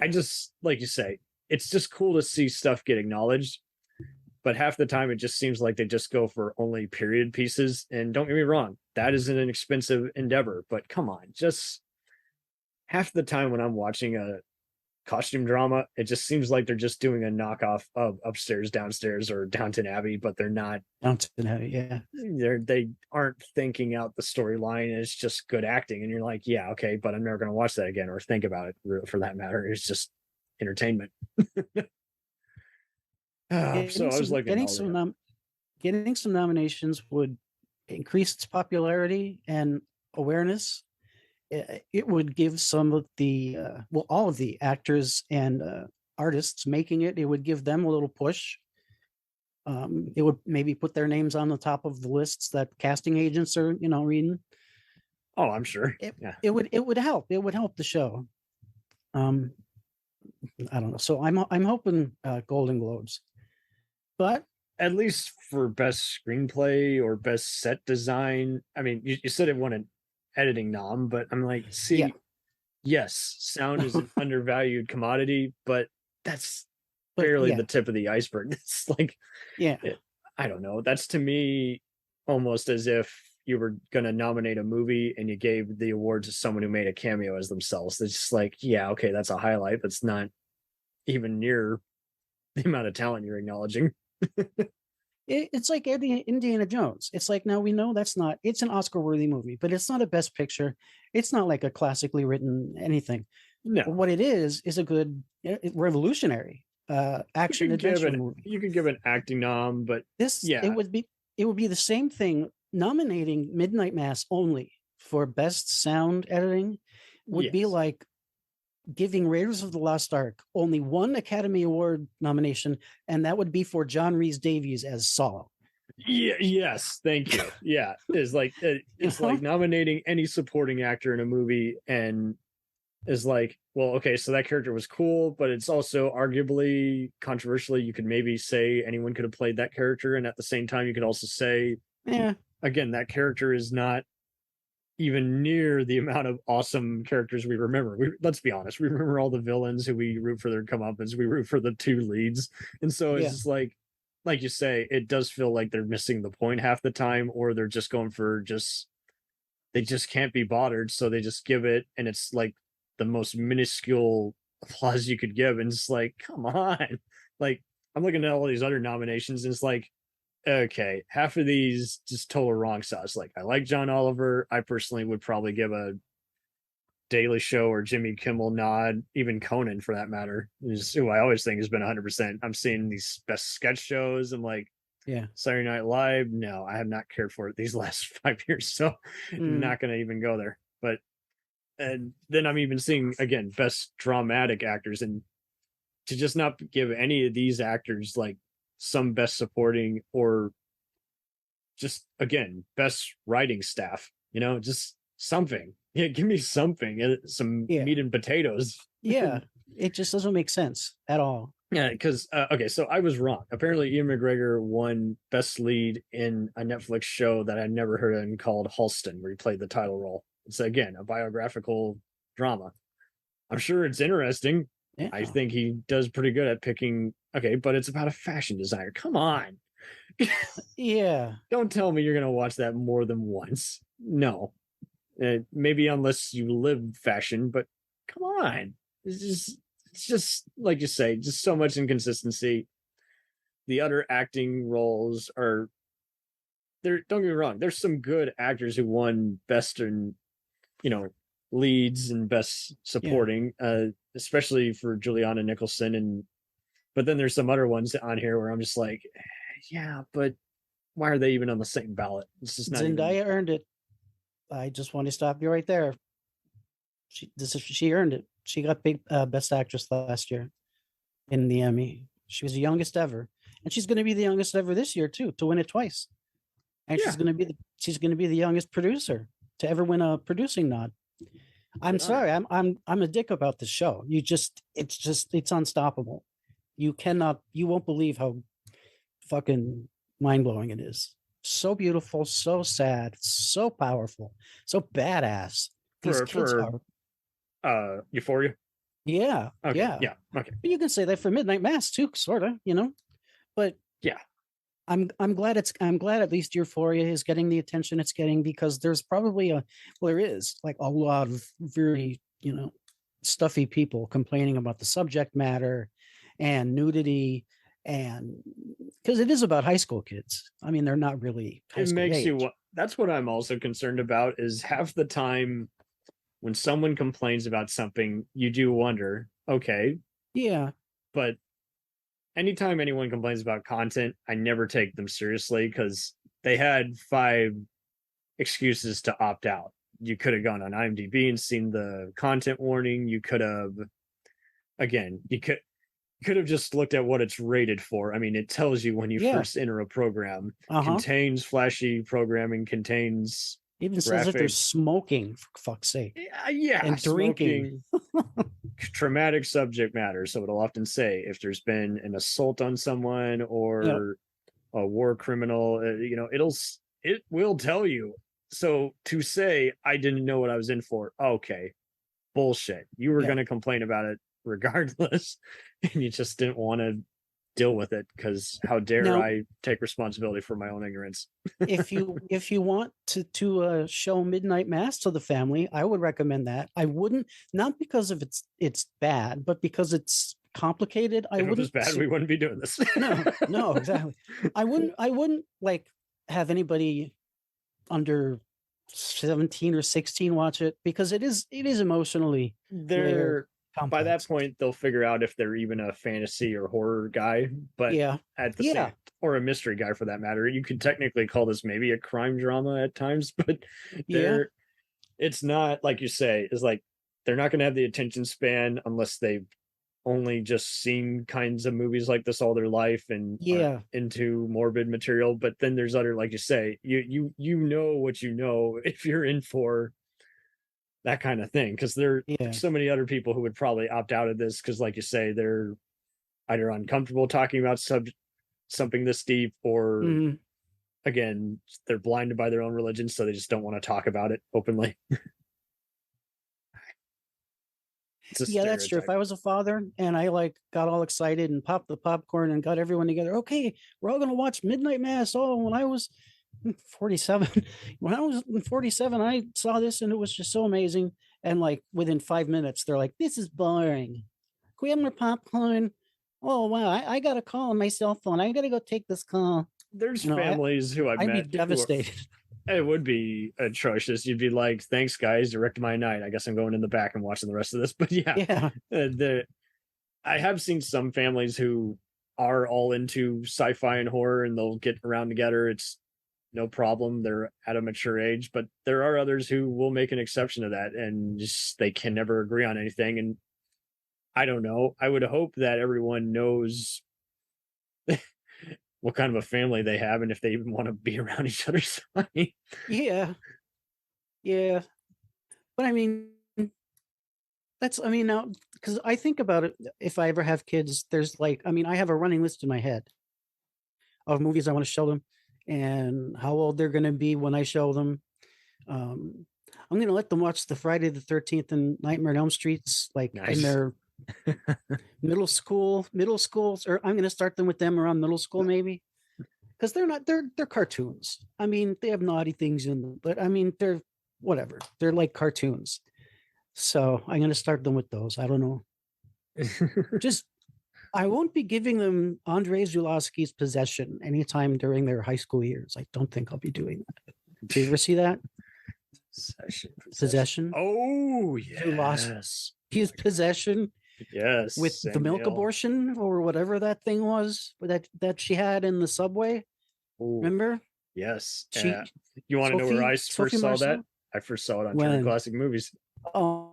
I just, like you say, it's just cool to see stuff get acknowledged, but half the time it just seems like they just go for only period pieces. And don't get me wrong, that is an expensive endeavor, but come on, just half the time when I'm watching a costume drama, it just seems like they're just doing a knockoff of Upstairs, Downstairs, or Downton Abbey, but they're not. Downton Abbey, they aren't thinking out the storyline. It's just good acting, and you're like, yeah, okay, but I'm never going to watch that again or think about it for that matter. It's just entertainment. So I was like, getting some nominations would increase its popularity and awareness. It would give some of the all of the actors and artists making it would give them a little push. It would maybe put their names on the top of the lists that casting agents are reading. Oh, I'm sure. It would help the show. I don't know, so I'm hoping Golden Globes, but at least for best screenplay or best set design. I mean, you said it won an editing nom, but I'm like, yes, sound is an undervalued commodity, but that's barely the tip of the iceberg. It's like, I don't know. That's to me almost as if you were going to nominate a movie and you gave the award to someone who made a cameo as themselves. It's just like, yeah, okay, that's a highlight. That's not even near the amount of talent you're acknowledging. It's like Indiana Jones. It's like, now we know it's an Oscar-worthy movie, but it's not a Best Picture. It's not like a classically written anything. No. What it is a good revolutionary action adventure movie. You could give an acting nom, but it would be the same thing. Nominating Midnight Mass only for best sound editing would be like giving Raiders of the Lost Ark only one Academy Award nomination, and that would be for John Rhys-Davies as Saul. Yes, thank you. Yeah, it's like like nominating any supporting actor in a movie, and is like, well, okay, so that character was cool, but it's also arguably controversially, you could maybe say anyone could have played that character, and at the same time, you could also say, again, that character is not even near the amount of awesome characters we remember. Let's be honest, we remember all the villains who we root for their comeuppance, we root for the two leads, and so it's just like you say, it does feel like they're missing the point half the time, or they're just going for they just can't be bothered, so they just give it, and it's like the most minuscule applause you could give, and it's like, come on. Like, I'm looking at all these other nominations, and it's like, okay, half of these just total wrong sauce. Like, I like John Oliver. I personally would probably give a Daily Show or Jimmy Kimmel nod, even Conan for that matter, who I always think has been 100%. I'm seeing these best sketch shows and like Saturday Night Live. No, I have not cared for it these last 5 years, so I'm not going to even go there. But and then I'm even seeing, again, best dramatic actors, and to just not give any of these actors like some best supporting, or just, again, best writing staff, just something. Give me something, some meat and potatoes. It just doesn't make sense at all. Because okay, so I was wrong. Apparently Ian McGregor won best lead in a Netflix show that I never heard of called Halston, where he played the title role. It's, again, a biographical drama. I'm sure it's interesting. I think he does pretty good at picking. Okay, but it's about a fashion designer. Come on. Don't tell me you're going to watch that more than once. No. Maybe unless you live fashion, but come on. It's just like you say, just so much inconsistency. The other acting roles are there. Don't get me wrong. There's some good actors who won best in, leads and best supporting, especially for Juliana Nicholson. But then there's some other ones on here where I'm just like, yeah, but why are they even on the same ballot? It's just not. Zendaya earned it. I just want to stop you right there. She earned it. She got big best actress last year in the Emmy. She was the youngest ever, and she's going to be the youngest ever this year too, to win it twice. And Yeah. she's going to be the youngest producer to ever win a producing nod. I'm sorry, I'm a dick about the show. It's unstoppable. You won't believe how fucking mind blowing it is. So beautiful, so sad, so powerful, so badass. These kids are Euphoria. Yeah, okay, yeah. Okay. But you can say that for Midnight Mass too, sort of, But yeah, I'm glad at least Euphoria is getting the attention it's getting, because there's probably there is like a lot of very, stuffy people complaining about the subject matter and nudity, and because it is about high school kids. I mean, they're not really high school age. That's what I'm also concerned about, is half the time when someone complains about something, you do wonder, okay. Yeah. But anytime anyone complains about content, I never take them seriously, because they had 5 excuses to opt out. You could have gone on IMDb and seen the content warning. You could have, again, you could have just looked at what it's rated for. I mean, it tells you when you first enter a program, contains flashy programming, contains even says if they're smoking, for fuck's sake. Yeah, and drinking. Traumatic subject matter. So it'll often say if there's been an assault on someone or a war criminal, it will tell you. So to say I didn't know what I was in for, okay, bullshit. You were going to complain about it regardless, and you just didn't want to deal with it, because how dare I take responsibility for my own ignorance. if you want to show Midnight Mass to the family, I would recommend that. I wouldn't, not because of it's bad, but because it's complicated. If it was bad, we wouldn't be doing this. No, exactly. I wouldn't like have anybody under 17 or 16 watch it, because it is emotionally by that point they'll figure out if they're even a fantasy or horror guy, but at the same, or a mystery guy for that matter. You could technically call this maybe a crime drama at times, but it's not, like you say, is like they're not going to have the attention span unless they've only just seen kinds of movies like this all their life and are into morbid material. But then there's other, like you say, you know what you know if you're in for that kind of thing, because there's so many other people who would probably opt out of this because, like you say, they're either uncomfortable talking about something this deep, or again, they're blinded by their own religion, so they just don't want to talk about it openly. That's true. If I was a father and I got all excited and popped the popcorn and got everyone together, okay, we're all gonna watch Midnight Mass. Oh, when I was 47, when I was 47, I saw this and it was just so amazing. And within 5 minutes, they're like, "This is boring. Can we have more popcorn? Oh wow, I got a call on my cell phone. I gotta go take this call." There's families who I'd be devastated. It would be atrocious. You'd be like, "Thanks, guys, you wrecked my night. I guess I'm going in the back and watching the rest of this." But I have seen some families who are all into sci-fi and horror, and they'll get around together. It's no problem. They're at a mature age, but there are others who will make an exception to that, and just they can never agree on anything. And I don't know. I would hope that everyone knows what kind of a family they have, and if they even want to be around each other's fine. Yeah. But I mean, now, because I think about it, if I ever have kids, there's I have a running list in my head of movies I want to show them and how old they're going to be when I show them. I'm going to let them watch the Friday the 13th and Nightmare on Elm Streets, in their middle school, or I'm going to start them with them around middle school, maybe, because they're cartoons. I mean, they have naughty things in them, but I mean, they're whatever. They're like cartoons. So I'm going to start them with those. I don't know. I won't be giving them Andrei Zulawski's Possession anytime during their high school years. I don't think I'll be doing that. Did you ever see that? Possession. Oh, yes. His Possession. Yes. With the milk abortion or whatever that thing was that she had in the subway. Ooh. Remember? Yes. You want to know where I first saw that? I first saw it on Turner When? Classic Movies. Oh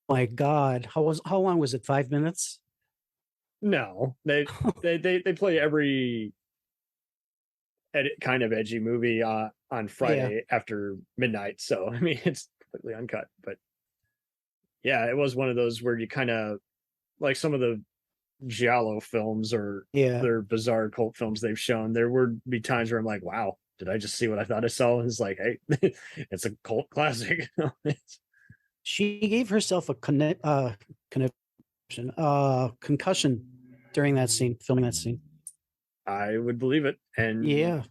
my God. How long was it? 5 minutes? No, they play every kind of edgy movie on Yeah. Friday after midnight. So I mean, it's completely uncut. But yeah, it was one of those where you kind of like some of the giallo films or Yeah. their bizarre cult films they've shown. There would be times where I'm like, wow, did I just see what I thought I saw? It's like, hey, it's a cult classic. She gave herself a concussion during that scene, filming that scene. I would believe it. And Yeah.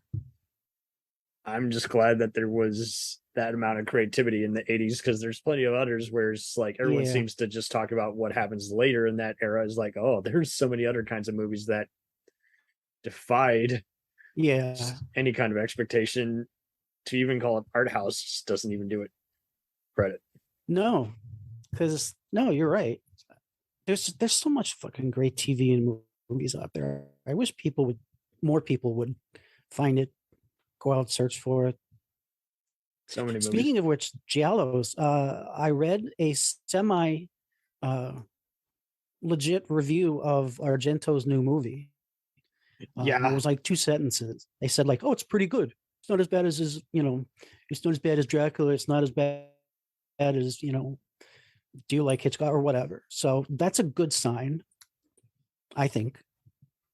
I'm just glad that there was that amount of creativity in the 80s, because there's plenty of others where it's like everyone Yeah. seems to just talk about what happens later in that era. Is like, oh, there's so many other kinds of movies that defied Yeah. any kind of expectation. To even call it art house just doesn't even do it credit. No, because no, you're right. There's so much fucking great TV and movies out there. I wish more people would find it, go out, search for it. So many movies. Speaking of which, giallos, I read a semi legit review of Argento's new movie. Yeah, it was like 2 sentences. They said like, "Oh, it's pretty good. It's not as bad as it's not as bad as Dracula. It's not as bad as Do you like Hitchcock or whatever." So that's a good sign, I think.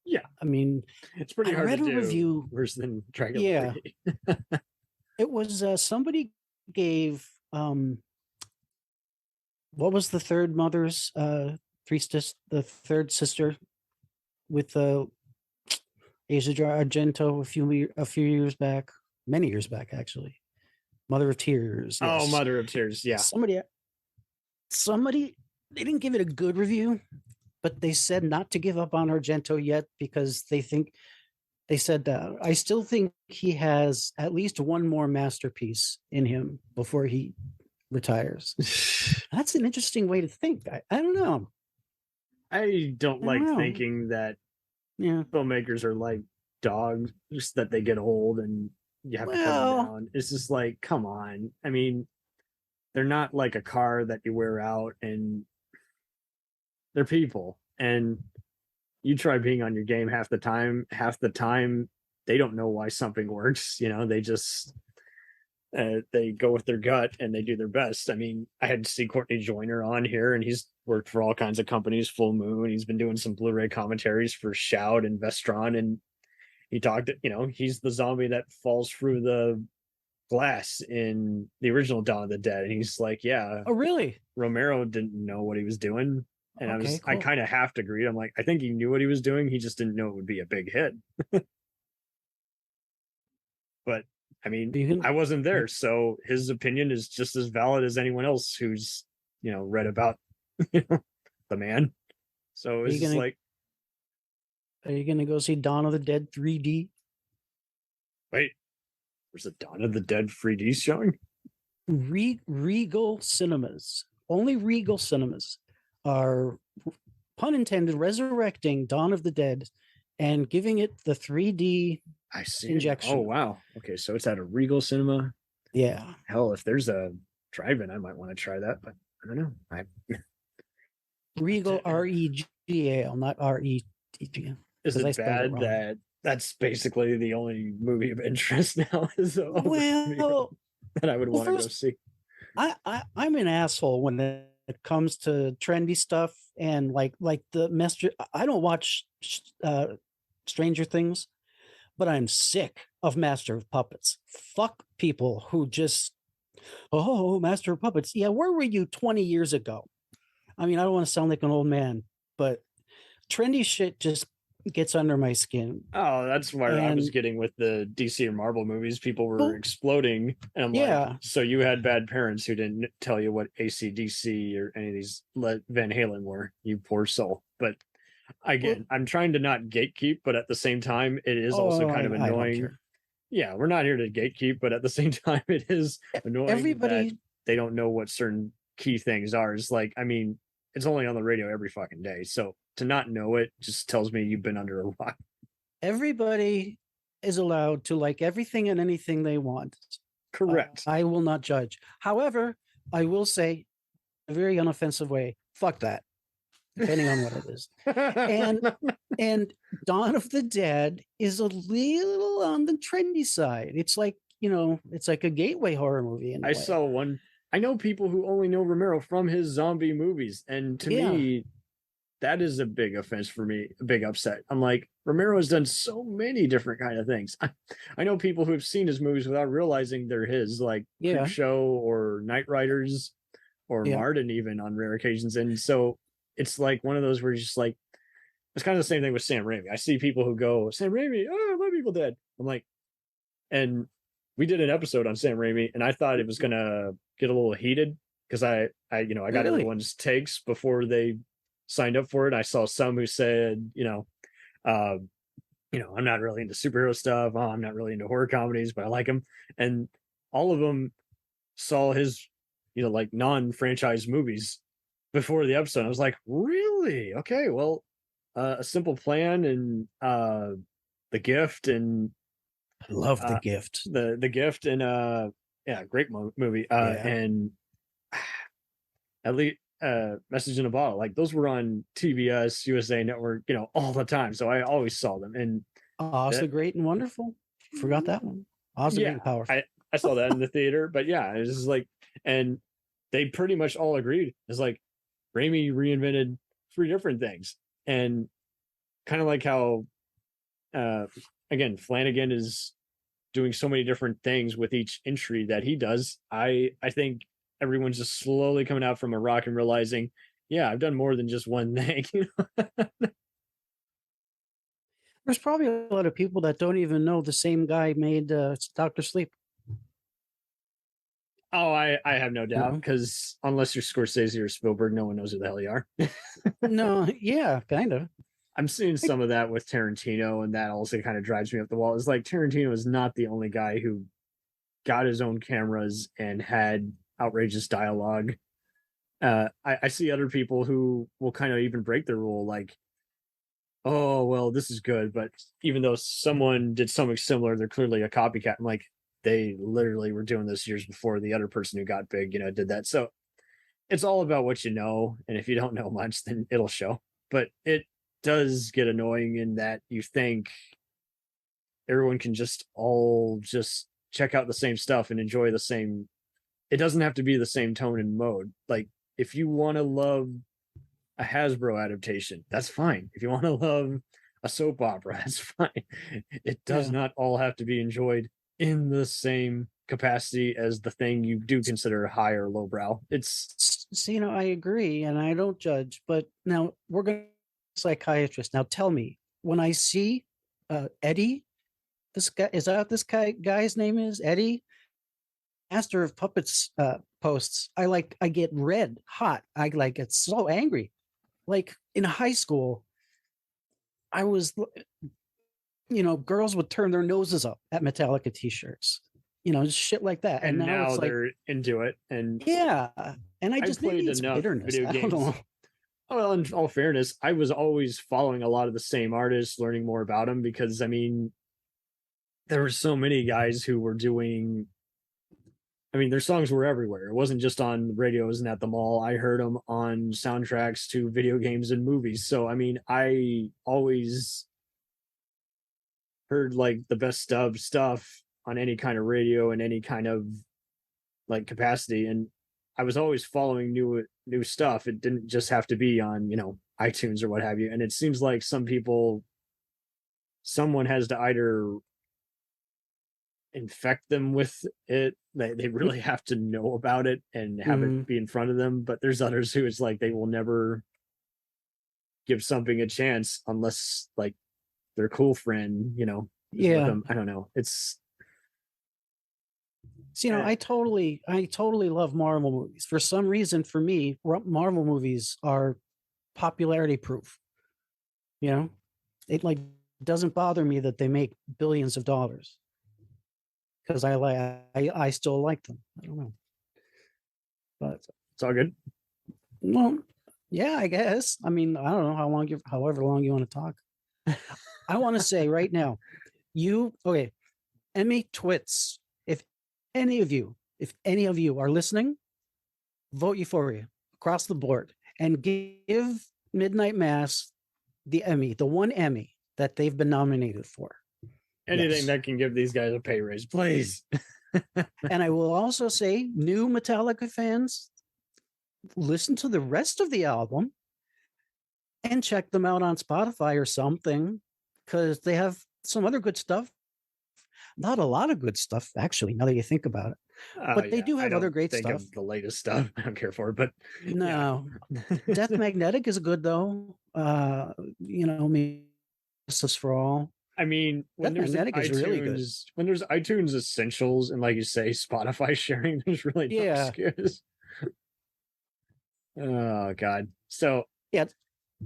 yeah. I mean, It's pretty I hard read to a do review. worse than Dracula. Yeah. 3D. It was somebody gave what was the third mother's priestess, the third sister with Asia Argento a few years back, many years back actually. Mother of Tears. Oh, Yes. Mother of Tears. Yeah. Somebody they didn't give it a good review, but they said not to give up on Argento yet because they said I still think he has at least one more masterpiece in him before he retires. That's an interesting way to think. I don't know. I don't like know. thinking that Yeah. filmmakers are like dogs, just that they get old and you have to put them down. It's just like, come on. I mean, they're not like a car that you wear out, and they're people. And you try being on your game half the time they don't know why something works. They just they go with their gut and they do their best. I mean, I had to see Courtney Joyner on here, and he's worked for all kinds of companies, Full Moon. He's been doing some Blu-ray commentaries for Shout and Vestron, and he talked, he's the zombie that falls through the glass in the original Dawn of the Dead. And he's like, yeah. Oh, really? Romero didn't know what he was doing. And Okay, I cool. kind of have to agree. I'm like, I think he knew what he was doing. He just didn't know it would be a big hit. But I mean, I wasn't there, so his opinion is just as valid as anyone else who's, read about the man. So it's just like, are you gonna go see Dawn of the Dead 3D? wait, there's a Dawn of the Dead 3D showing? Regal Cinemas. Only Regal Cinemas are, pun intended, resurrecting Dawn of the Dead and giving it the 3D I see injection. Oh, wow. Okay, so it's at a Regal Cinema. Yeah. Hell, if there's a drive-in, I might want to try that, but I don't know. Regal REGAL, not REGAL. Is it bad that that's basically the only movie of interest now? Well, that I would want to go see. I'm an asshole when it comes to trendy stuff and like the master. I don't watch Stranger Things, but I'm sick of Master of Puppets. Fuck people who just, oh, Master of Puppets. Yeah, where were you 20 years ago? I mean, I don't want to sound like an old man, but trendy shit just gets under my skin. Oh, that's where I was getting with the DC or Marvel movies. People were exploding. And I'm like, so you had bad parents who didn't tell you what AC/DC or any of these Van Halen were, you poor soul. But again, I'm trying to not gatekeep, but at the same time, it is also kind of annoying. Yeah, we're not here to gatekeep, but at the same time, it is annoying that they don't know what certain key things are. It's like, I mean, it's only on the radio every fucking day. So to not know it just tells me you've been under a rock. Everybody is allowed to like everything and anything they want. Correct. I will not judge. However, I will say, in a very unoffensive way, fuck that, depending on what it is. And Dawn of the Dead is a little on the trendy side. It's like, it's like a gateway horror movie in a way. saw one. I know people who only know Romero from his zombie movies, and to me, that is a big offense for me, a big upset. I'm like, Romero has done so many different kind of things. I know people who have seen his movies without realizing they're his, like Creep Show or Night Riders or Martin, even on rare occasions. And so it's like one of those where you're just like, it's kind of the same thing with Sam Raimi. I see people who go, Sam Raimi, oh, I love Evil Dead. I'm like, and we did an episode on Sam Raimi, and I thought it was gonna get a little heated because I got everyone's takes before they signed up for it. I saw some who said, I'm not really into superhero stuff. Oh, I'm not really into horror comedies, but I like them. And all of them saw his, like non-franchise movies before the episode. I was like, really? Okay, well, A Simple Plan and The Gift and I love The Gift. The Gift and great movie. And at least Message in a Bottle, like those were on TBS, USA Network, all the time. So I always saw them. And Oz the Great and Wonderful. Forgot that one. Oz the Great and Powerful. I saw that in the theater, but it was just like, and they pretty much all agreed. It's like Raimi reinvented 3 different things, and kind of like how, again, Flanagan is doing so many different things with each entry that he does. I think everyone's just slowly coming out from a rock and realizing, I've done more than just one thing. There's probably a lot of people that don't even know the same guy made Dr. Sleep. Oh, I have no doubt, because unless you're Scorsese or Spielberg, no one knows who the hell you are. No, yeah, kind of. I'm seeing some of that with Tarantino, and that also kind of drives me up the wall. It's like Tarantino is not the only guy who got his own cameras and had outrageous dialogue. I see other people who will kind of even break the rule, like, oh, well, this is good, but even though someone did something similar, they're clearly a copycat. I'm like, they literally were doing this years before the other person who got big, did that. So it's all about what you know. And if you don't know much, then it'll show. But it does get annoying in that you think everyone can just check out the same stuff and enjoy the same. It doesn't have to be the same tone and mode. Like, if you want to love a Hasbro adaptation, that's fine. If you want to love a soap opera, that's fine. It does not all have to be enjoyed in the same capacity as the thing you do consider high or lowbrow. It's I agree, and I don't judge. But now we're going to psychiatrist. Now tell me, when I see Eddie, this guy, is that this guy's name is Eddie, Master of Puppets posts, I get red hot. I get so angry. Like in high school, I was, girls would turn their noses up at Metallica t-shirts, just shit like that. And now it's they're into it. And and I just played enough bitterness. Video games. I don't know. Well, in all fairness, I was always following a lot of the same artists, learning more about them, because there were so many guys who were doing. Their songs were everywhere. It wasn't just on radios and at the mall. I heard them on soundtracks to video games and movies. So, I always heard like the best stuff on any kind of radio and any kind of like capacity. And I was always following new stuff. It didn't just have to be on, iTunes or what have you. And it seems like someone has to either infect them with it. They really have to know about it and have it be in front of them. But there's others who it's like they will never give something a chance unless like their cool friend, with them. I don't know. It's I totally love Marvel movies. For some reason, for me, Marvel movies are popularity proof. It doesn't bother me that they make billions of dollars, because I still like them. I don't know, but it's all good. Well, yeah, I guess. I don't know however long you want to talk. I want to say right now, Emmy Twits. any of you, if any of you are listening, vote Euphoria across the board and give Midnight Mass the Emmy, the one Emmy that they've been nominated for. Anything that can give these guys a pay raise, please. And I will also say, new Metallica fans, listen to the rest of the album and check them out on Spotify or something, because they have some other good stuff. Not a lot of good stuff, actually, now that you think about it. But they do have other great stuff. Of the latest stuff. I don't care for it, but no. Death Magnetic is good though. Justice for All. I mean, when there's really good. When there's iTunes Essentials and, like you say, Spotify sharing, there's really no excuse. Oh God. So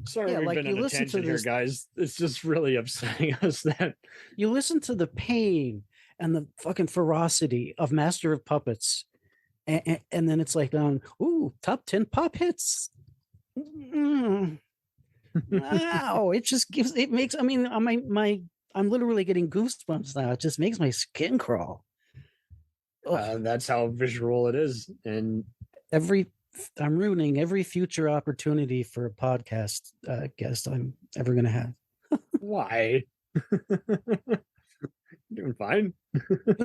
sorry, we've been on a tangent here, guys. It's just really upsetting us that you listen to the pain and the fucking ferocity of Master of Puppets, and then it's like, top 10 pop hits. Wow, I'm literally getting goosebumps now. It just makes my skin crawl. That's how visual it is, and I'm ruining every future opportunity for a podcast guest I'm ever going to have. Why? Doing fine.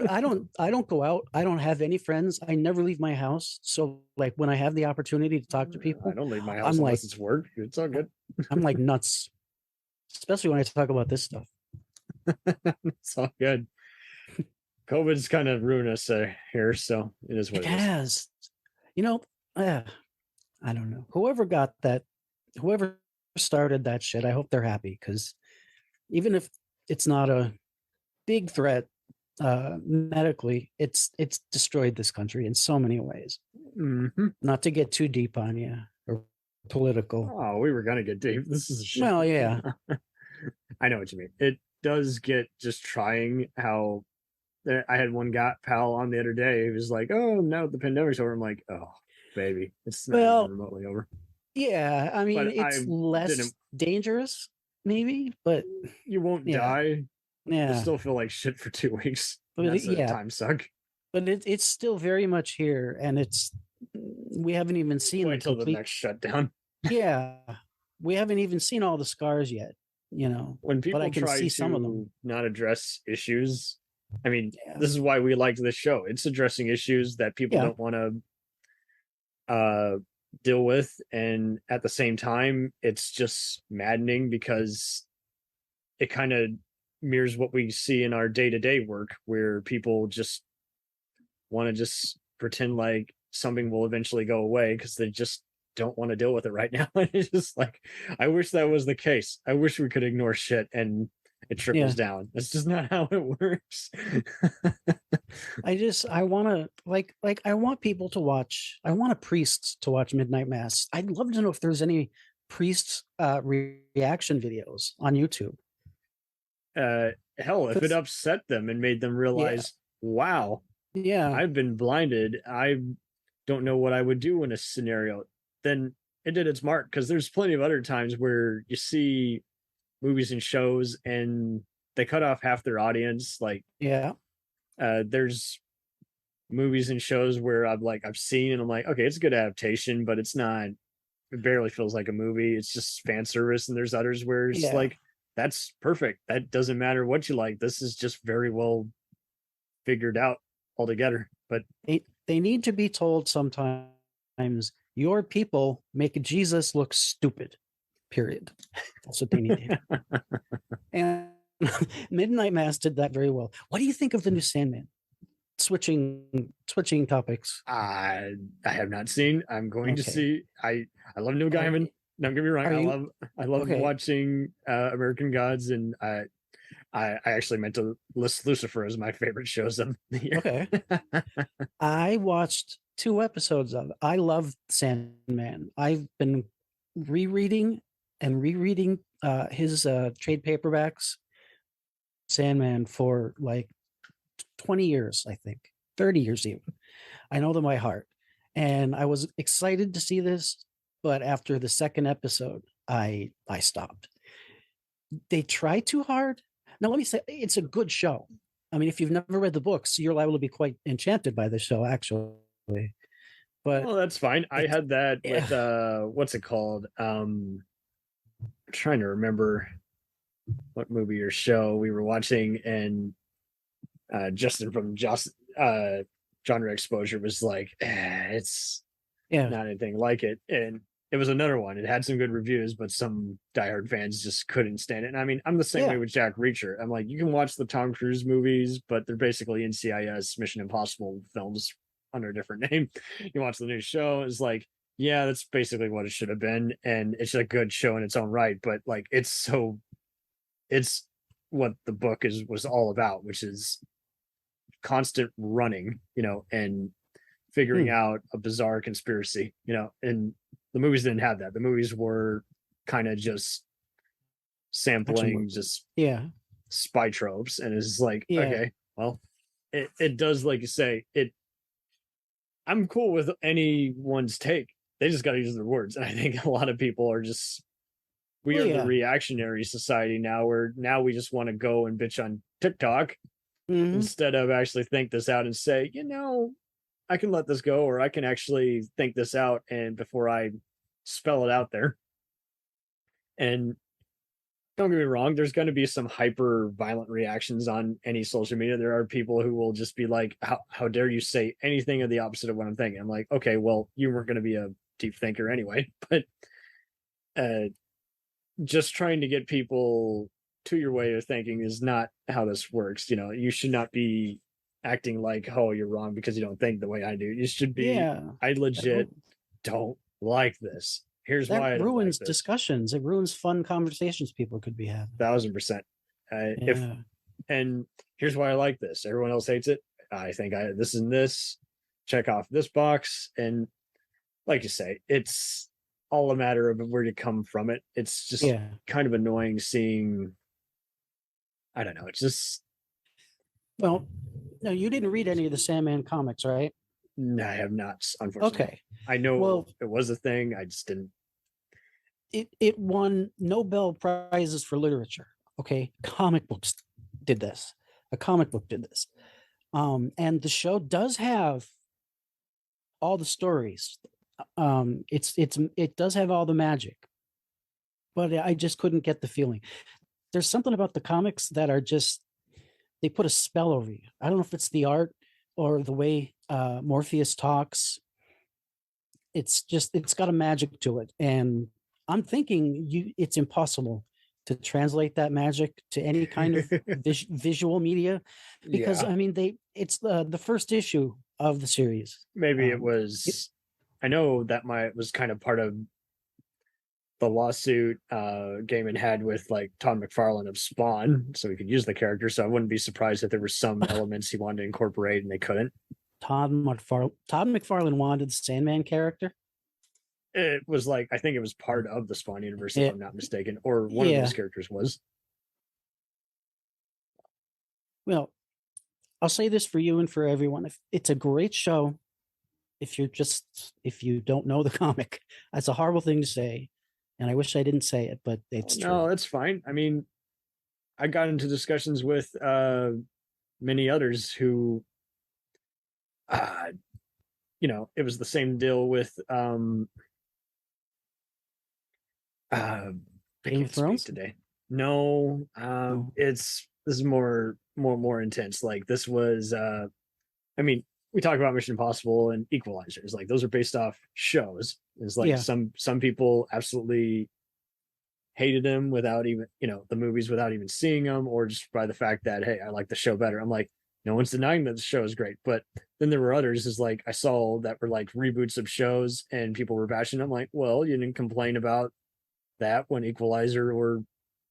I don't go out. I don't have any friends. I never leave my house. So like when I have the opportunity to talk to people, I don't leave my house unless it's work. It's all good. I'm like nuts, especially when I talk about this stuff. It's all good. COVID's kind of ruined us here, so it is what it has. I don't know. Whoever started that shit, I hope they're happy, because even if it's not a big threat medically, it's destroyed this country in so many ways. Mm-hmm. Not to get too deep on you or political. Oh, we were gonna get deep. This is a shit. Well, yeah. I know what you mean. It does get just trying how I had one pal on the other day. He was like, "Oh, now the pandemic's over." I'm like, "Oh, baby, it's not even remotely over." Yeah, I mean, it's less dangerous, maybe, but you won't die. Yeah, you'll still feel like shit for 2 weeks. But that's a time suck. But it's still very much here, and we haven't even seen until the next shutdown. Yeah, we haven't even seen all the scars yet. When people try to some of them not address issues, I mean, this is why we liked this show. It's addressing issues that people don't want to deal with, and at the same time, it's just maddening because it kind of mirrors what we see in our day-to-day work, where people just want to just pretend like something will eventually go away because they just don't want to deal with it right now. It's just like, I wish that was the case. I wish we could ignore shit and it trickles down. That's just not how it works. I want to I want people to watch. I want a priest to watch Midnight Mass. I'd love to know if there's any priests reaction videos on YouTube. Hell, if it upset them and made them realize, wow, I've been blinded, I don't know what I would do in a scenario, then it did its mark. Because there's plenty of other times where you see movies and shows and they cut off half their audience. Like, there's movies and shows where I've seen and I'm like, okay, it's a good adaptation, but it barely feels like a movie. It's just fan service. And there's others where it's like, that's perfect. That doesn't matter what you like. This is just very well figured out altogether. But they need to be told sometimes, your people make Jesus look stupid. Period. That's what they need to do. And Midnight Mass did that very well. What do you think of the new Sandman? Switching topics. I have not seen. I'm going to see. I love Neil Gaiman. Don't get me wrong. I love watching American Gods, and I actually meant to list Lucifer as my favorite shows of the year. Okay. I watched 2 episodes of it. I love Sandman. I've been rereading his trade paperbacks, Sandman, for like 20 years, I think 30 years even. I know them by heart, and I was excited to see this, but after the second episode, I stopped. They try too hard. Now let me say, it's a good show. I mean, if you've never read the books, you're liable to be quite enchanted by the show, actually. But Well, that's fine. I had that yeah, with what's it called? Trying to remember what movie or show we were watching, and Justin from Genre Exposure was like, it's yeah, not anything like it. And it was another one. It had some good reviews, but some diehard fans just couldn't stand it. And I mean, I'm the same way yeah. with Jack Reacher. I'm like, you can watch the Tom Cruise movies, but they're basically NCIS Mission Impossible films under a different name. You watch the new show, it's like, yeah, that's basically what it should have been. And it's a good show in its own right, but like it's what the book was all about, which is constant running, and figuring Hmm. out a bizarre conspiracy, and the movies didn't have that. The movies were kind of just Action sampling movies. just Yeah, spy tropes, and it's like, yeah. okay, well, it does, like you say, I'm cool with anyone's take. They just got to use their words. And I think a lot of people are just, we Well, are the yeah. reactionary society now, where now we just want to go and bitch on TikTok Hmm. instead of actually think this out and say, I can let this go, or I can actually think this out and before I spell it out there. And don't get me wrong, there's going to be some hyper violent reactions on any social media. There are people who will just be like, how dare you say anything of the opposite of what I'm thinking? I'm like, okay, well, you weren't going to be a deep thinker anyway. But uh, just trying to get people to your way of thinking is not how this works. You should not be acting like, oh, you're wrong because you don't think the way I do. You should be, Yeah. I That, legit ru- don't like this. Here's that why I don't like ruins this. discussions. It ruins fun conversations people could be having. 1000%. If Yeah. and here's why I like this. Everyone else hates it. I think this and this. Check off this box, and like you say, it's all a matter of where to come from it. It's just Yeah. kind of annoying seeing. I don't know. It's just Well, no, you didn't read any of the Sandman comics, right? I have not, unfortunately. Okay. I know Well, it was a thing. I just didn't. it won Nobel prizes for literature. Okay, comic books did this. A comic book did this. And the show does have all the stories. It does have all the magic, but I just couldn't get the feeling. There's something about the comics that are just, they put a spell over you. I don't know if it's the art or the way Morpheus talks. It's got a magic to it, and I'm thinking it's impossible to translate that magic to any kind of visual media, because Yeah, I mean it's the first issue of the series. maybe it Um, was. I know that was kind of part of the lawsuit Gaiman had with like Todd McFarlane of Spawn, so he could use the character. So I wouldn't be surprised if there were some elements he wanted to incorporate and they couldn't. Todd McFarlane wanted the Sandman character. It was like, I think it was part of the Spawn universe, if It, I'm not mistaken, or one of yeah. those characters was. Well, I'll say this for you and for everyone: if it's a great show, if you don't know the comic, that's a horrible thing to say, and I wish I didn't say it, but Oh, it's no, true. that's fine. I mean, I got into discussions with many others who, uh, it was the same deal with I Game of can't speak Thrones. today. No, Oh, this is more intense. Like this was I mean, we talk about Mission Impossible and Equalizers. Like those are based off shows. It's like yeah. some people absolutely hated them without even, the movies without even seeing them, or just by the fact that, hey, I like the show better. I'm like, no one's denying that the show is great. But then there were others, is like I saw that were like reboots of shows and people were bashing them. Like, well, you didn't complain about that when Equalizer or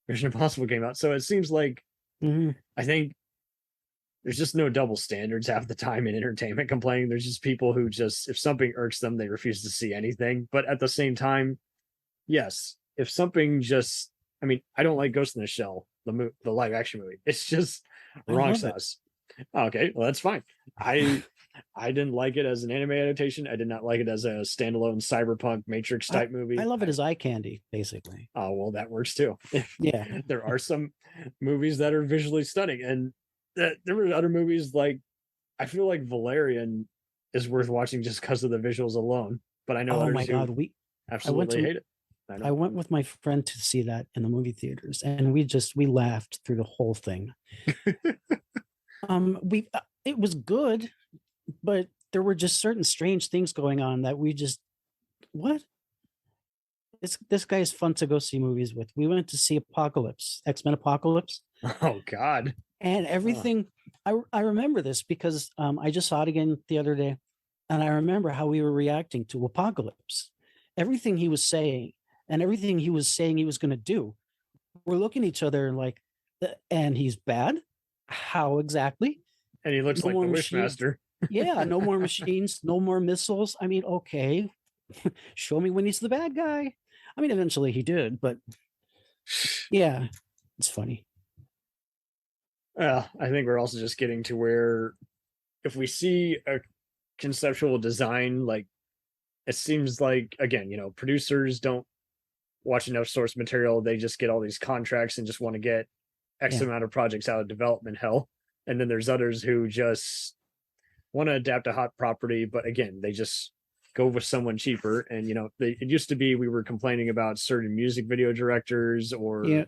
Mission Impossible came out. So it seems like, Hmm. I think there's just no double standards half the time in entertainment complaining. There's just people who just, if something irks them, they refuse to see anything. But at the same time, yes, if something just, I mean, I don't like Ghost in the Shell, the live action movie. It's just I wrong love it. sauce. Okay, well that's fine. I didn't like it as an anime adaptation. I did not like it as a standalone cyberpunk Matrix type I movie. love it as eye candy, basically. Oh well, that works too. Yeah. There are some movies that are visually stunning, and there were other movies like, I feel like Valerian is worth watching just because of the visuals alone. But I know Oh my others God, who I went absolutely to hate it. I I know. went with my friend to see that in the movie theaters, and we laughed through the whole thing. We It was good, but there were just certain strange things going on that we just what this guy is fun to go see movies with. We went to see Apocalypse, X-Men Apocalypse, Oh God. and Oh, everything. I remember this because I just saw it again the other day, and I remember how we were reacting to Apocalypse. Everything he was saying and everything he was saying he was going to do, we're looking at each other and like, and he's bad. How exactly? and he looks No like the more machine. Wishmaster. Yeah, no more machines, no more missiles. I mean, okay, show me when he's the bad guy. I mean, eventually he did, but yeah, it's funny. I think we're also just getting to where if we see a conceptual design, like it seems like again, producers don't watch enough source material. They just get all these contracts and just want to get X Yeah, amount of projects out of development hell. And then there's others who just want to adapt a hot property, but again, they just go with someone cheaper. And it used to be we were complaining about certain music video directors yeah, or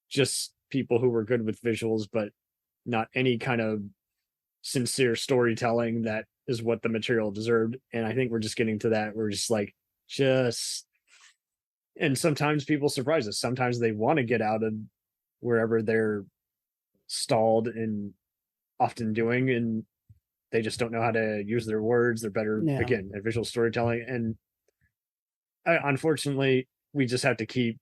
just people who were good with visuals, but not any kind of sincere storytelling that is what the material deserved. And I think we're just getting to that. We're just like, just, and sometimes people surprise us. Sometimes they want to get out of wherever they're stalled and often doing, and they just don't know how to use their words. They're better, yeah. again, at visual storytelling. And unfortunately, we just have to keep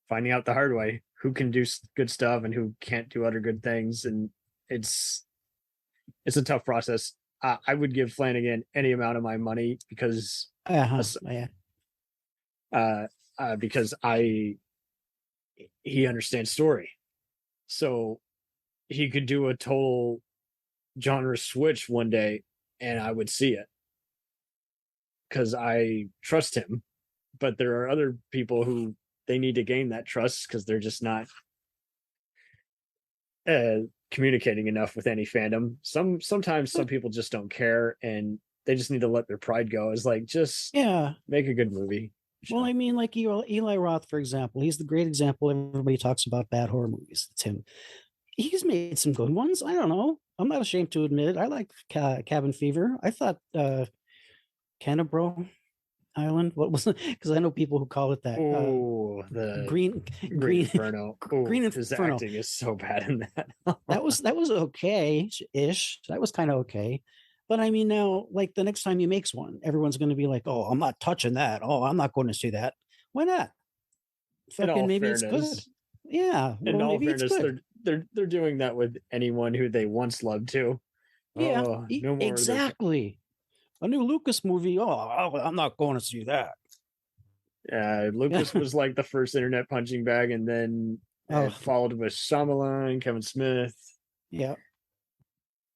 finding out the hard way who can do good stuff and who can't do other good things. And it's it's a tough process. I would give Flanagan any amount of my money Uh-huh. Yeah. uh, because he understands story, so he could do a total genre switch one day, and I would see it because I trust him. But there are other people who they need to gain that trust because they're just not uh, communicating enough with any fandom. Sometimes some But people just don't care, and they just need to let their pride go. It's like just yeah. make a good movie. Well, I mean, like Eli Roth, for example, he's the great example. Everybody talks about bad horror movies. It's him. He's made some good ones. I don't know. I'm not ashamed to admit it. I like Cabin Fever. I thought Canterbury Island. What was it? Because I know people who call it that. Oh, the Green Green Green Inferno. Oh, Green his Inferno. acting is so bad in that. That was okay ish. That was kind of okay. But I mean, now like the next time he makes one, everyone's going to be like, "Oh, I'm not touching that. Oh, I'm not going to see that." Why not? in Fucking all maybe it's good. fairness, Yeah, in well, all maybe it's fairness, good. they're doing that with anyone who they once loved too. Yeah, Oh, no more of their. exactly. A new Lucas movie. Oh, I'm not going to see that. Yeah. Lucas was like the first internet punching bag, and then Oh, followed with Shyamalan, Kevin Smith. yeah.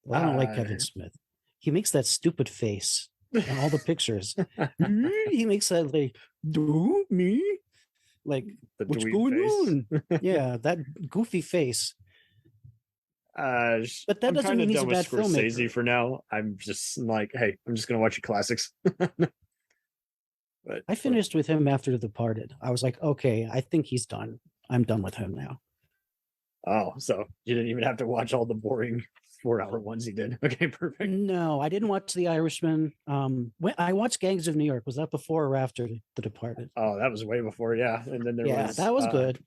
Well, I don't like Uh, Kevin Smith. He makes that stupid face in all the pictures. He makes that like, do me? Like, the what's dweeb going face. on? Yeah, that goofy face. uh, But that I'm doesn't kind of mean he's a done with bad Scorsese filmmaker. for now. I'm just like, hey, I'm just gonna watch your classics. but I finished with him after The Departed. I was like, okay, I think he's done. I'm done with him now. oh, so you didn't even have to watch all the boring 4 hour ones he did. Okay, perfect. No, I didn't watch The Irishman. When I watched Gangs of New York. Was that before or after The Departed? Oh, that was way before, yeah. And then there Yeah, was that was good.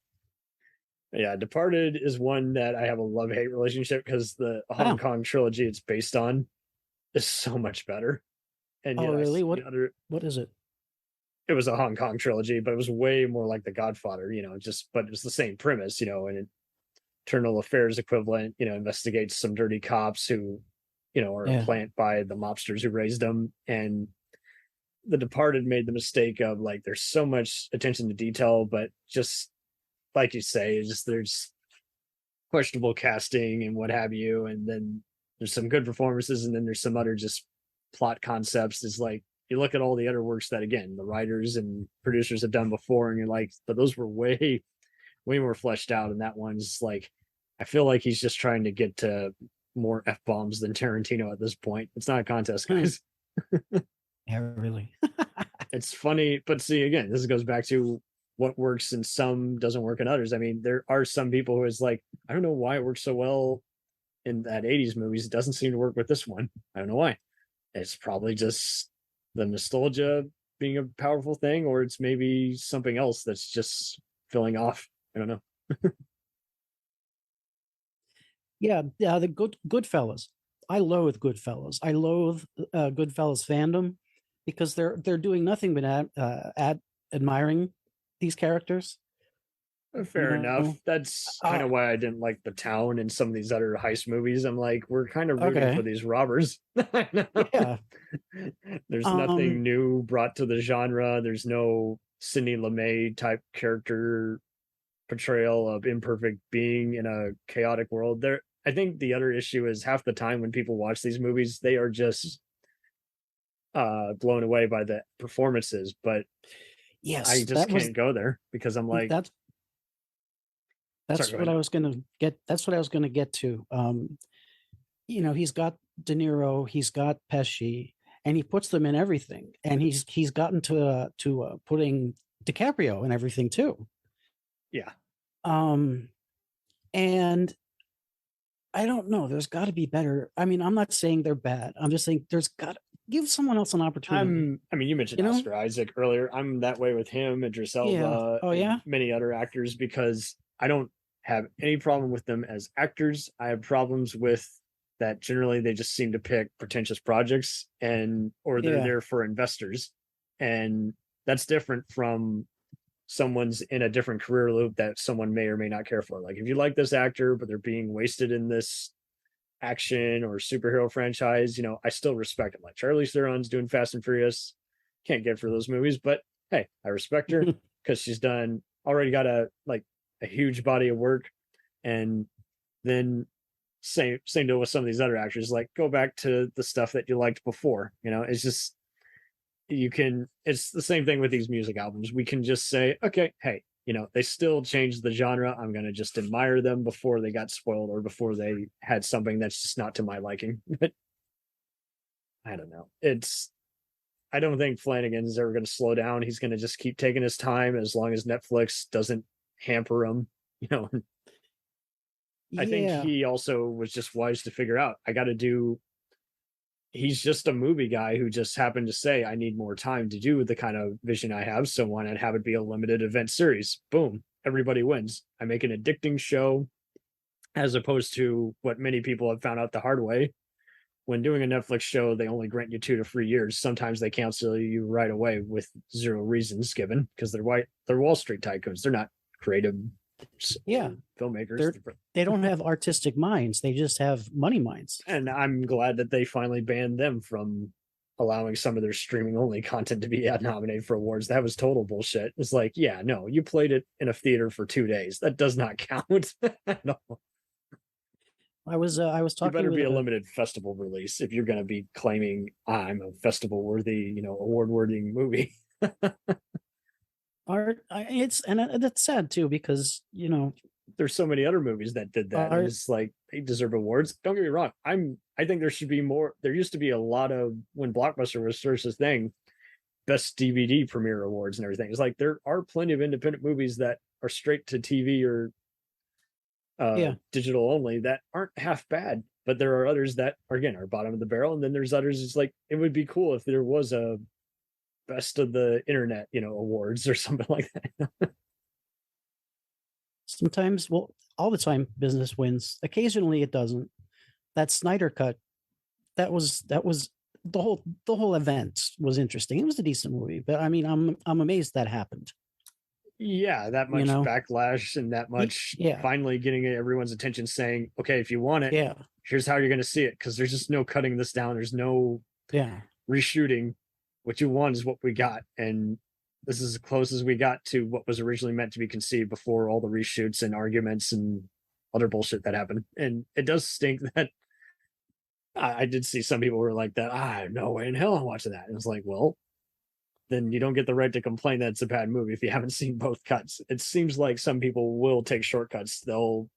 yeah, Departed is one that I have a love-hate relationship because the Hong Oh, Kong trilogy it's based on is so much better. And oh, yet I really? see other What is it? it was a Hong Kong trilogy, but it was way more like The Godfather, just but it was the same premise, and internal affairs equivalent, investigates some dirty cops who, are a Yeah, plant by the mobsters who raised them. And The Departed made the mistake of like there's so much attention to detail, but just like you say, just there's questionable casting and what have you, and then there's some good performances, and then there's some other just plot concepts. Is like you look at all the other works that again the writers and producers have done before, and you're like, but those were way more fleshed out, and that one's like I feel like he's just trying to get to more F-bombs than Tarantino at this point. It's not a contest, guys. Yeah, really. It's funny, but see, again, this goes back to what works in some doesn't work in others. I mean, there are some people who is like, I don't know why it works so well in that 80s movies. It doesn't seem to work with this one. I don't know why. It's probably just the nostalgia being a powerful thing, or it's maybe something else that's just filling off. I don't know. Yeah, yeah, the Goodfellas. I loathe Goodfellas. I loathe Goodfellas fandom because they're doing nothing but admiring these characters. Fair enough. That's kind of why I didn't like The Town and some of these other heist movies. I'm like, we're kind of rooting for these robbers. Yeah. There's nothing new brought to the genre. There's no Sidney Lumet type character portrayal of imperfect being in a chaotic world. There, I think the other issue is half the time when people watch these movies, they are just blown away by the performances. But yes, I just can't go there because I'm like, that's what I was going to get. That's what I was going to get to. You know, he's got De Niro, he's got Pesci, and he puts them in everything. And he's gotten to putting DiCaprio in everything too. Yeah. And I don't know. There's got to be better. I mean, I'm not saying they're bad. I'm just saying there's got to give someone else an opportunity. I mean, you mentioned Oscar Isaac earlier. I'm that way with him, Idris Elba, and many other actors because I don't have any problem with them as actors. I have problems with that generally they just seem to pick pretentious projects or they're there for investors. And that's different from someone's in a different career loop that someone may or may not care for. Like if you like this actor, but they're being wasted in this action or superhero franchise, you know, I still respect it. Like Charlize Theron's doing Fast and Furious. Can't get for those movies, but hey, I respect her because she's already got a huge body of work. And then same deal with some of these other actors, like go back to the stuff that you liked before. You know, it's just it's the same thing with these music albums. We can just say, okay, hey, you know, they still changed the genre. I'm going to just admire them before they got spoiled or before they had something that's just not to my liking. But I don't know. I don't think Flanagan's ever going to slow down. He's going to just keep taking his time as long as Netflix doesn't hamper him, you know. I think he also was just wise to figure out, he's just a movie guy who just happened to say, I need more time to do the kind of vision I have. So why not have it be a limited event series? Boom. Everybody wins. I make an addicting show as opposed to what many people have found out the hard way. When doing a Netflix show, they only grant you 2 to 3 years. Sometimes they cancel you right away with zero reasons given because they're Wall Street tycoons. They're not creative filmmakers. They don't have artistic minds. They just have money minds. And I'm glad that they finally banned them from allowing some of their streaming only content to be nominated for awards. That was total bullshit. It's like, yeah, no, you played it in a theater for 2 days. That does not count. No. I was talking. You better be a limited festival release if you're going to be claiming I'm a festival worthy, you know, award worthy movie. That's sad too because you know there's so many other movies that did that. It's like they deserve awards. Don't get me wrong. I think there should be more. There used to be a lot of when Blockbuster was first a thing, best DVD premiere awards and everything. It's like there are plenty of independent movies that are straight to TV or digital only that aren't half bad. But there are others that are bottom of the barrel, and then there's others. It's like it would be cool if there was a best of the internet, you know, awards or something like that. Sometimes, well, all the time business wins. Occasionally it doesn't. That Snyder cut, that was the whole event was interesting. It was a decent movie, but I mean, I'm amazed that happened. Yeah, that much backlash and that much finally getting everyone's attention saying, okay, if you want it, here's how you're going to see it. Cause there's just no cutting this down. There's no reshooting. What you want is what we got. And this is as close as we got to what was originally meant to be conceived before all the reshoots and arguments and other bullshit that happened. And it does stink that I did see some people were like that. No way in hell I'm watching that. And it was like, well, then you don't get the right to complain that it's a bad movie if you haven't seen both cuts. It seems like some people will take shortcuts. They'll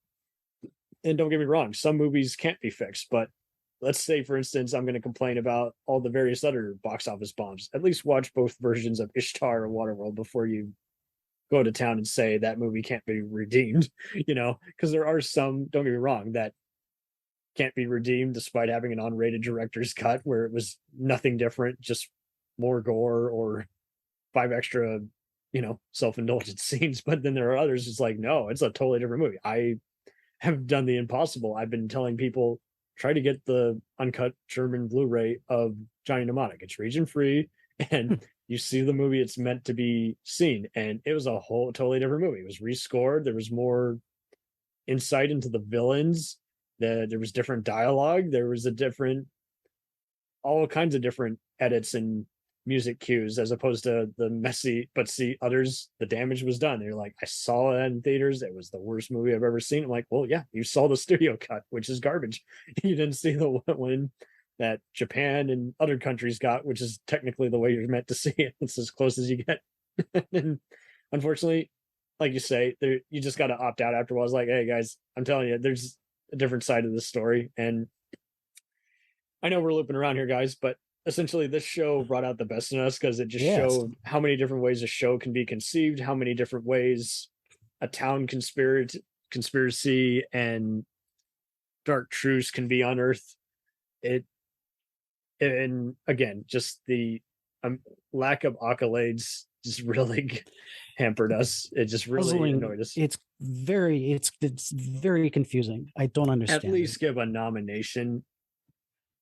and don't get me wrong, some movies can't be fixed, but let's say, for instance, I'm going to complain about all the various other box office bombs. At least watch both versions of Ishtar or Waterworld before you go to town and say that movie can't be redeemed, because there are some, don't get me wrong, that can't be redeemed despite having an unrated director's cut where it was nothing different, just more gore or 5 extra, self-indulgent scenes. But then there are others, it's like, no, it's a totally different movie. I have done the impossible. I've been telling people, try to get the uncut German Blu-ray of Johnny Mnemonic. It's region free, and you see the movie it's meant to be seen. And it was a whole totally different movie. It was rescored. There was more insight into the villains. There was different dialogue. There was all kinds of different edits and music cues, as opposed to the messy, but see others, the damage was done. They're like, I saw that in theaters. It was the worst movie I've ever seen. I'm like, well, yeah, you saw the studio cut, which is garbage. You didn't see the one that Japan and other countries got, which is technically the way you're meant to see it. It's as close as you get. And unfortunately, like you say, you just got to opt out after a while. I was like, hey guys, I'm telling you, there's a different side of the story. And I know we're looping around here, guys, but essentially this show brought out the best in us, because it just showed how many different ways a show can be conceived, how many different ways a town conspiracy and dark truths can be unearthed. And again, just the lack of accolades just really hampered us. It just really annoyed us. It's very confusing. I don't understand. At least give a nomination.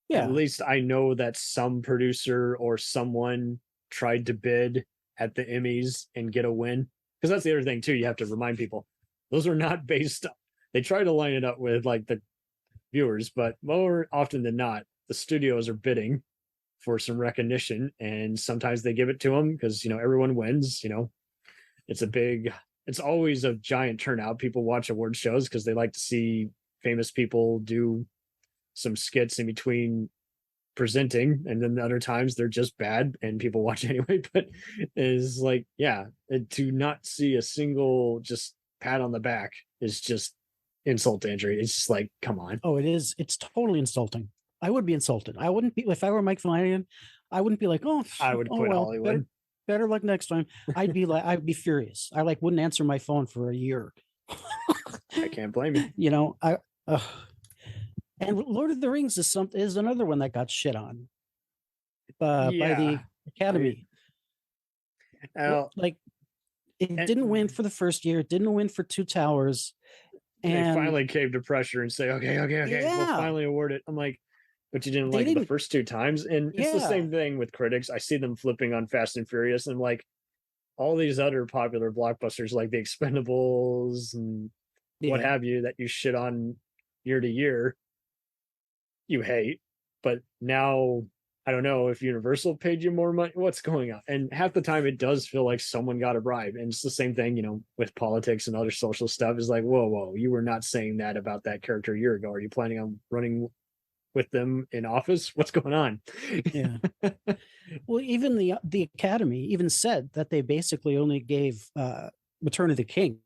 Yeah. At least I know that some producer or someone tried to bid at the Emmys and get a win. Because that's the other thing too. You have to remind people, those are not based. They try to line it up with like the viewers, but more often than not, the studios are bidding for some recognition, and sometimes they give it to them because everyone wins. It's always a giant turnout. People watch award shows because they like to see famous people do some skits in between presenting, and then the other times they're just bad and people watch anyway. But is like, to not see a single just pat on the back is just insult to injury. It's just like, come on. Oh, it is. It's totally insulting. I would be insulted. I wouldn't be, if I were Mike Flanagan, I wouldn't be like, I would quit Hollywood. Better luck next time. I'd be furious. I wouldn't answer my phone for a year. I can't blame you. And Lord of the Rings is another one that got shit on by the Academy. It didn't win for the first year. It didn't win for Two Towers. And they finally caved to pressure and say, okay, we'll finally award it. I'm like, but you didn't like it the first 2 times. And it's the same thing with critics. I see them flipping on Fast and Furious, and like all these other popular blockbusters like The Expendables and what have you that you shit on year to year, you hate. But now I don't know if Universal paid you more money. What's going on? And half the time it does feel like someone got a bribe. And it's the same thing, with politics and other social stuff. Is like, whoa, you were not saying that about that character a year ago. Are you planning on running with them in office? What's going on? Yeah. Well, even the Academy even said that they basically only gave Return of the King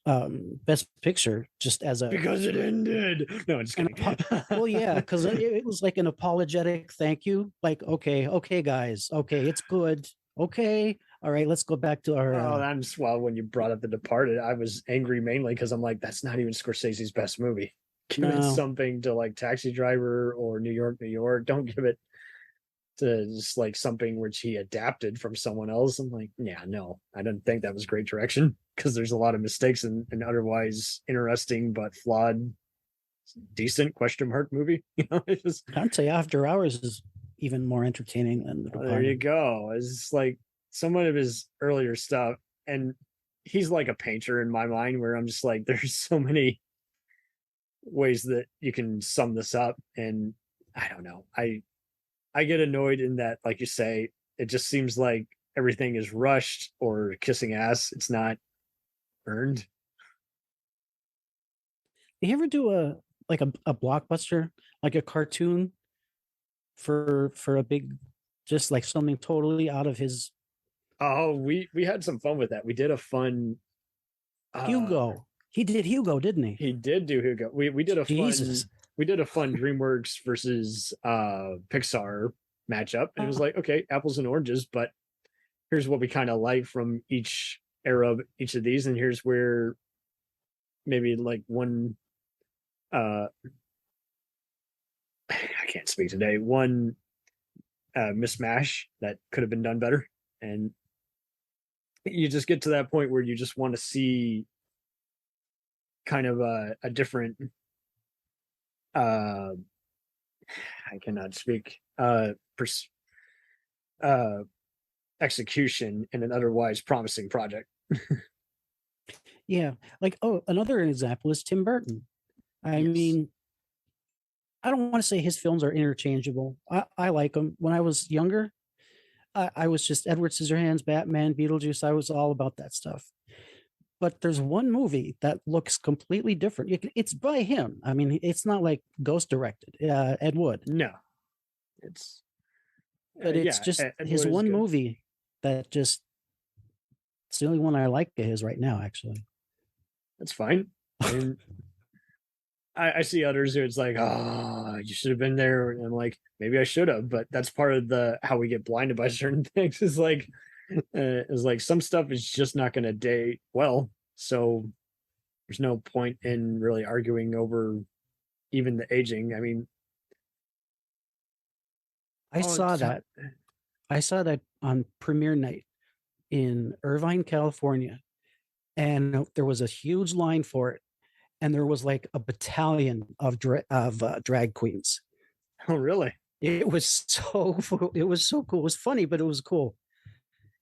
Best Picture just as because it ended. No, I'm just kidding. Well, yeah, because it was like an apologetic thank you. Like, okay, guys, okay, it's good. Okay, all right, let's go back to our. I'm just when you brought up The Departed, I was angry mainly because I'm like, that's not even Scorsese's best movie. Give it something to like Taxi Driver or New York, New York. Don't give it to just like something which he adapted from someone else. I'm like, no, I don't think that was great direction, because there's a lot of mistakes in an otherwise interesting but flawed, decent question mark movie. I'd say After Hours is even more entertaining than The Departed. There you go. It's like some of his earlier stuff, and he's like a painter in my mind, where I'm just like, there's so many ways that you can sum this up, and I don't know. I get annoyed in that, like you say, it just seems like everything is rushed or kissing ass. It's not earned. Do you ever do a blockbuster, like a cartoon for a big, just like something totally out of his? Oh, we had some fun with that. We did a fun Hugo. He did Hugo, didn't he? He did do Hugo. We did a Jesus. fun DreamWorks versus Pixar matchup, and it was like, okay, apples and oranges, but here's what we kind of like from each era of each of these, and here's where maybe like one I can't speak today, one mismatch that could have been done better. And you just get to that point where you just want to see kind of a different I cannot speak execution in an otherwise promising project. Yeah. Like, another example is Tim Burton. I Yes. mean, I don't want to say his films are interchangeable. I like them. When I was younger, I was just Edward Scissorhands, Batman, Beetlejuice. I was all about that stuff. But there's one movie that looks completely different. It's by him. I mean, it's not like Ghost directed, Ed Wood. No, it's But it's just Ed his Wood is one good. movie that just, it's the only one I like of his right now, actually. That's fine. I mean, I see others who it's like, oh, you should have been there. And I'm like, maybe I should have, but that's part of the how we get blinded by certain things. Is like some stuff is just not going to date well. So there's no point in really arguing over even the aging. I mean, I saw that on premiere night in Irvine, California, and there was a huge line for it, and there was like a battalion of drag queens. Oh, really? It was so cool. It was funny, but it was cool.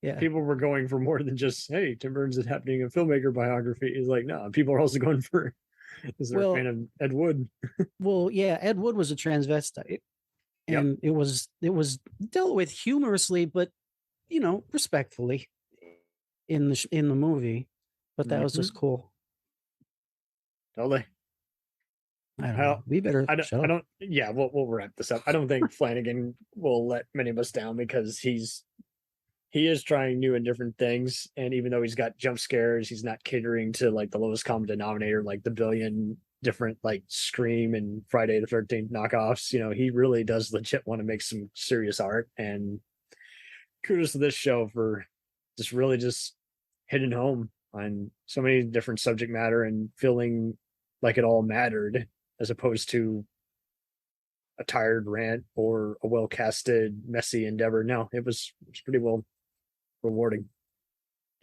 Yeah. People were going for more than just, hey, Tim Burton's is happening a filmmaker biography. He's like, no, people are also going for, is there a fan of Ed Wood? Well, yeah, Ed Wood was a transvestite, and it was dealt with humorously, but respectfully in the movie. But that was just cool. Totally. I don't know. We better. I don't. Yeah, we'll wrap this up. I don't think Flanagan will let many of us down because he is trying new and different things, and even though he's got jump scares, he's not catering to like the lowest common denominator, like the billion different like Scream and Friday the 13th knockoffs. He really does legit want to make some serious art, and kudos to this show for just hitting home on so many different subject matter and feeling like it all mattered, as opposed to a tired rant or a well-casted, messy endeavor. No, it was pretty well rewarding.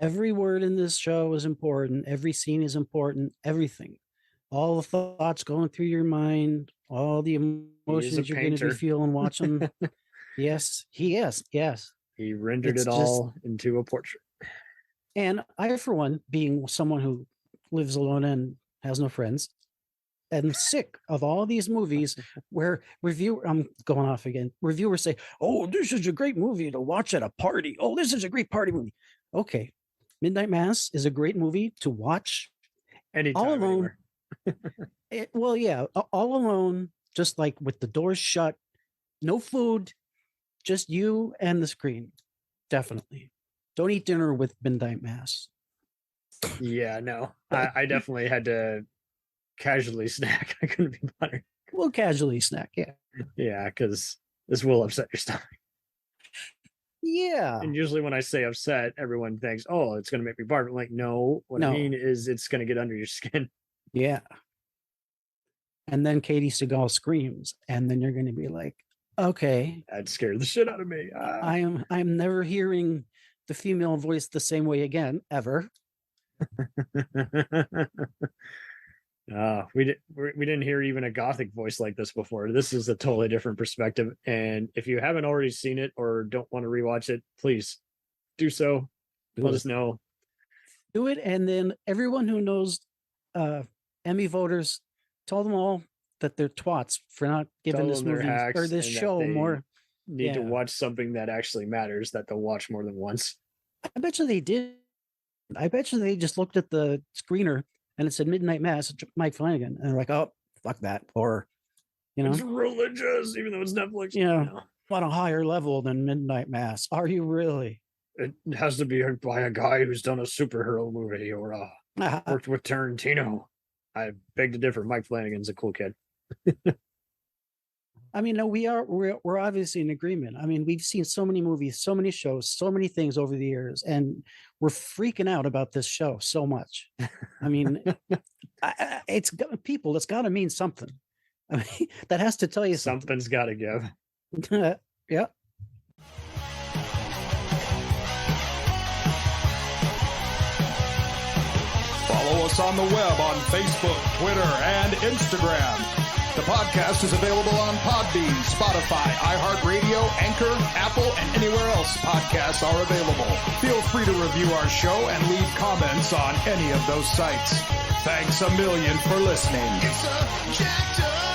Every word in this show is important. Every scene is important. Everything. All the thoughts going through your mind, all the emotions you're going to be feeling watching. Yes, he is. Yes. He rendered it all into a portrait. And I, for one, being someone who lives alone and has no friends, am sick of all these movies where I'm going off again. Reviewers say, "Oh, this is a great movie to watch at a party. Oh, this is a great party movie." Okay, Midnight Mass is a great movie to watch anytime, all alone. All alone, just like with the doors shut, no food, just you and the screen. Definitely. Don't eat dinner with Midnight Mass. Yeah, no. I definitely had to casually snack. I couldn't be bothered. Well, casually snack, yeah. Yeah, because this will upset your stomach. Yeah. And usually when I say upset, everyone thinks, oh, it's going to make me barf. I'm like, no. What I mean is it's going to get under your skin. Yeah. And then Katie Seagal screams, and then you're going to be like, okay. That scared the shit out of me. I'm never hearing the female voice the same way again, ever. We didn't hear even a gothic voice like this before. This is a totally different perspective. And if you haven't already seen it or don't want to rewatch it, please do so. Let us know. Do it. And then everyone who knows Emmy voters, tell them all that they're twats for not giving this movie or this show more. Need to watch something that actually matters, that they'll watch more than once. I bet you they did. I bet you they just looked at the screener and it said Midnight Mass, Mike Flanagan, and they're like, "Oh, fuck that!" Or, it's religious, even though it's Netflix. Yeah, on a higher level than Midnight Mass. Are you really? It has to be by a guy who's done a superhero movie or a Worked with Tarantino. I beg to differ. Mike Flanagan's a cool kid. I mean, no, we're obviously in agreement. I mean, we've seen so many movies, so many shows, so many things over the years, and we're freaking out about this show so much. I mean, it's people. It's got to mean something. I mean, that has to tell you something's got to give. Yeah. Follow us on the web on Facebook, Twitter, and Instagram. The podcast is available on Podbean, Spotify, iHeartRadio, Anchor, Apple, and anywhere else podcasts are available. Feel free to review our show and leave comments on any of those sites. Thanks a million for listening. It's a jacked up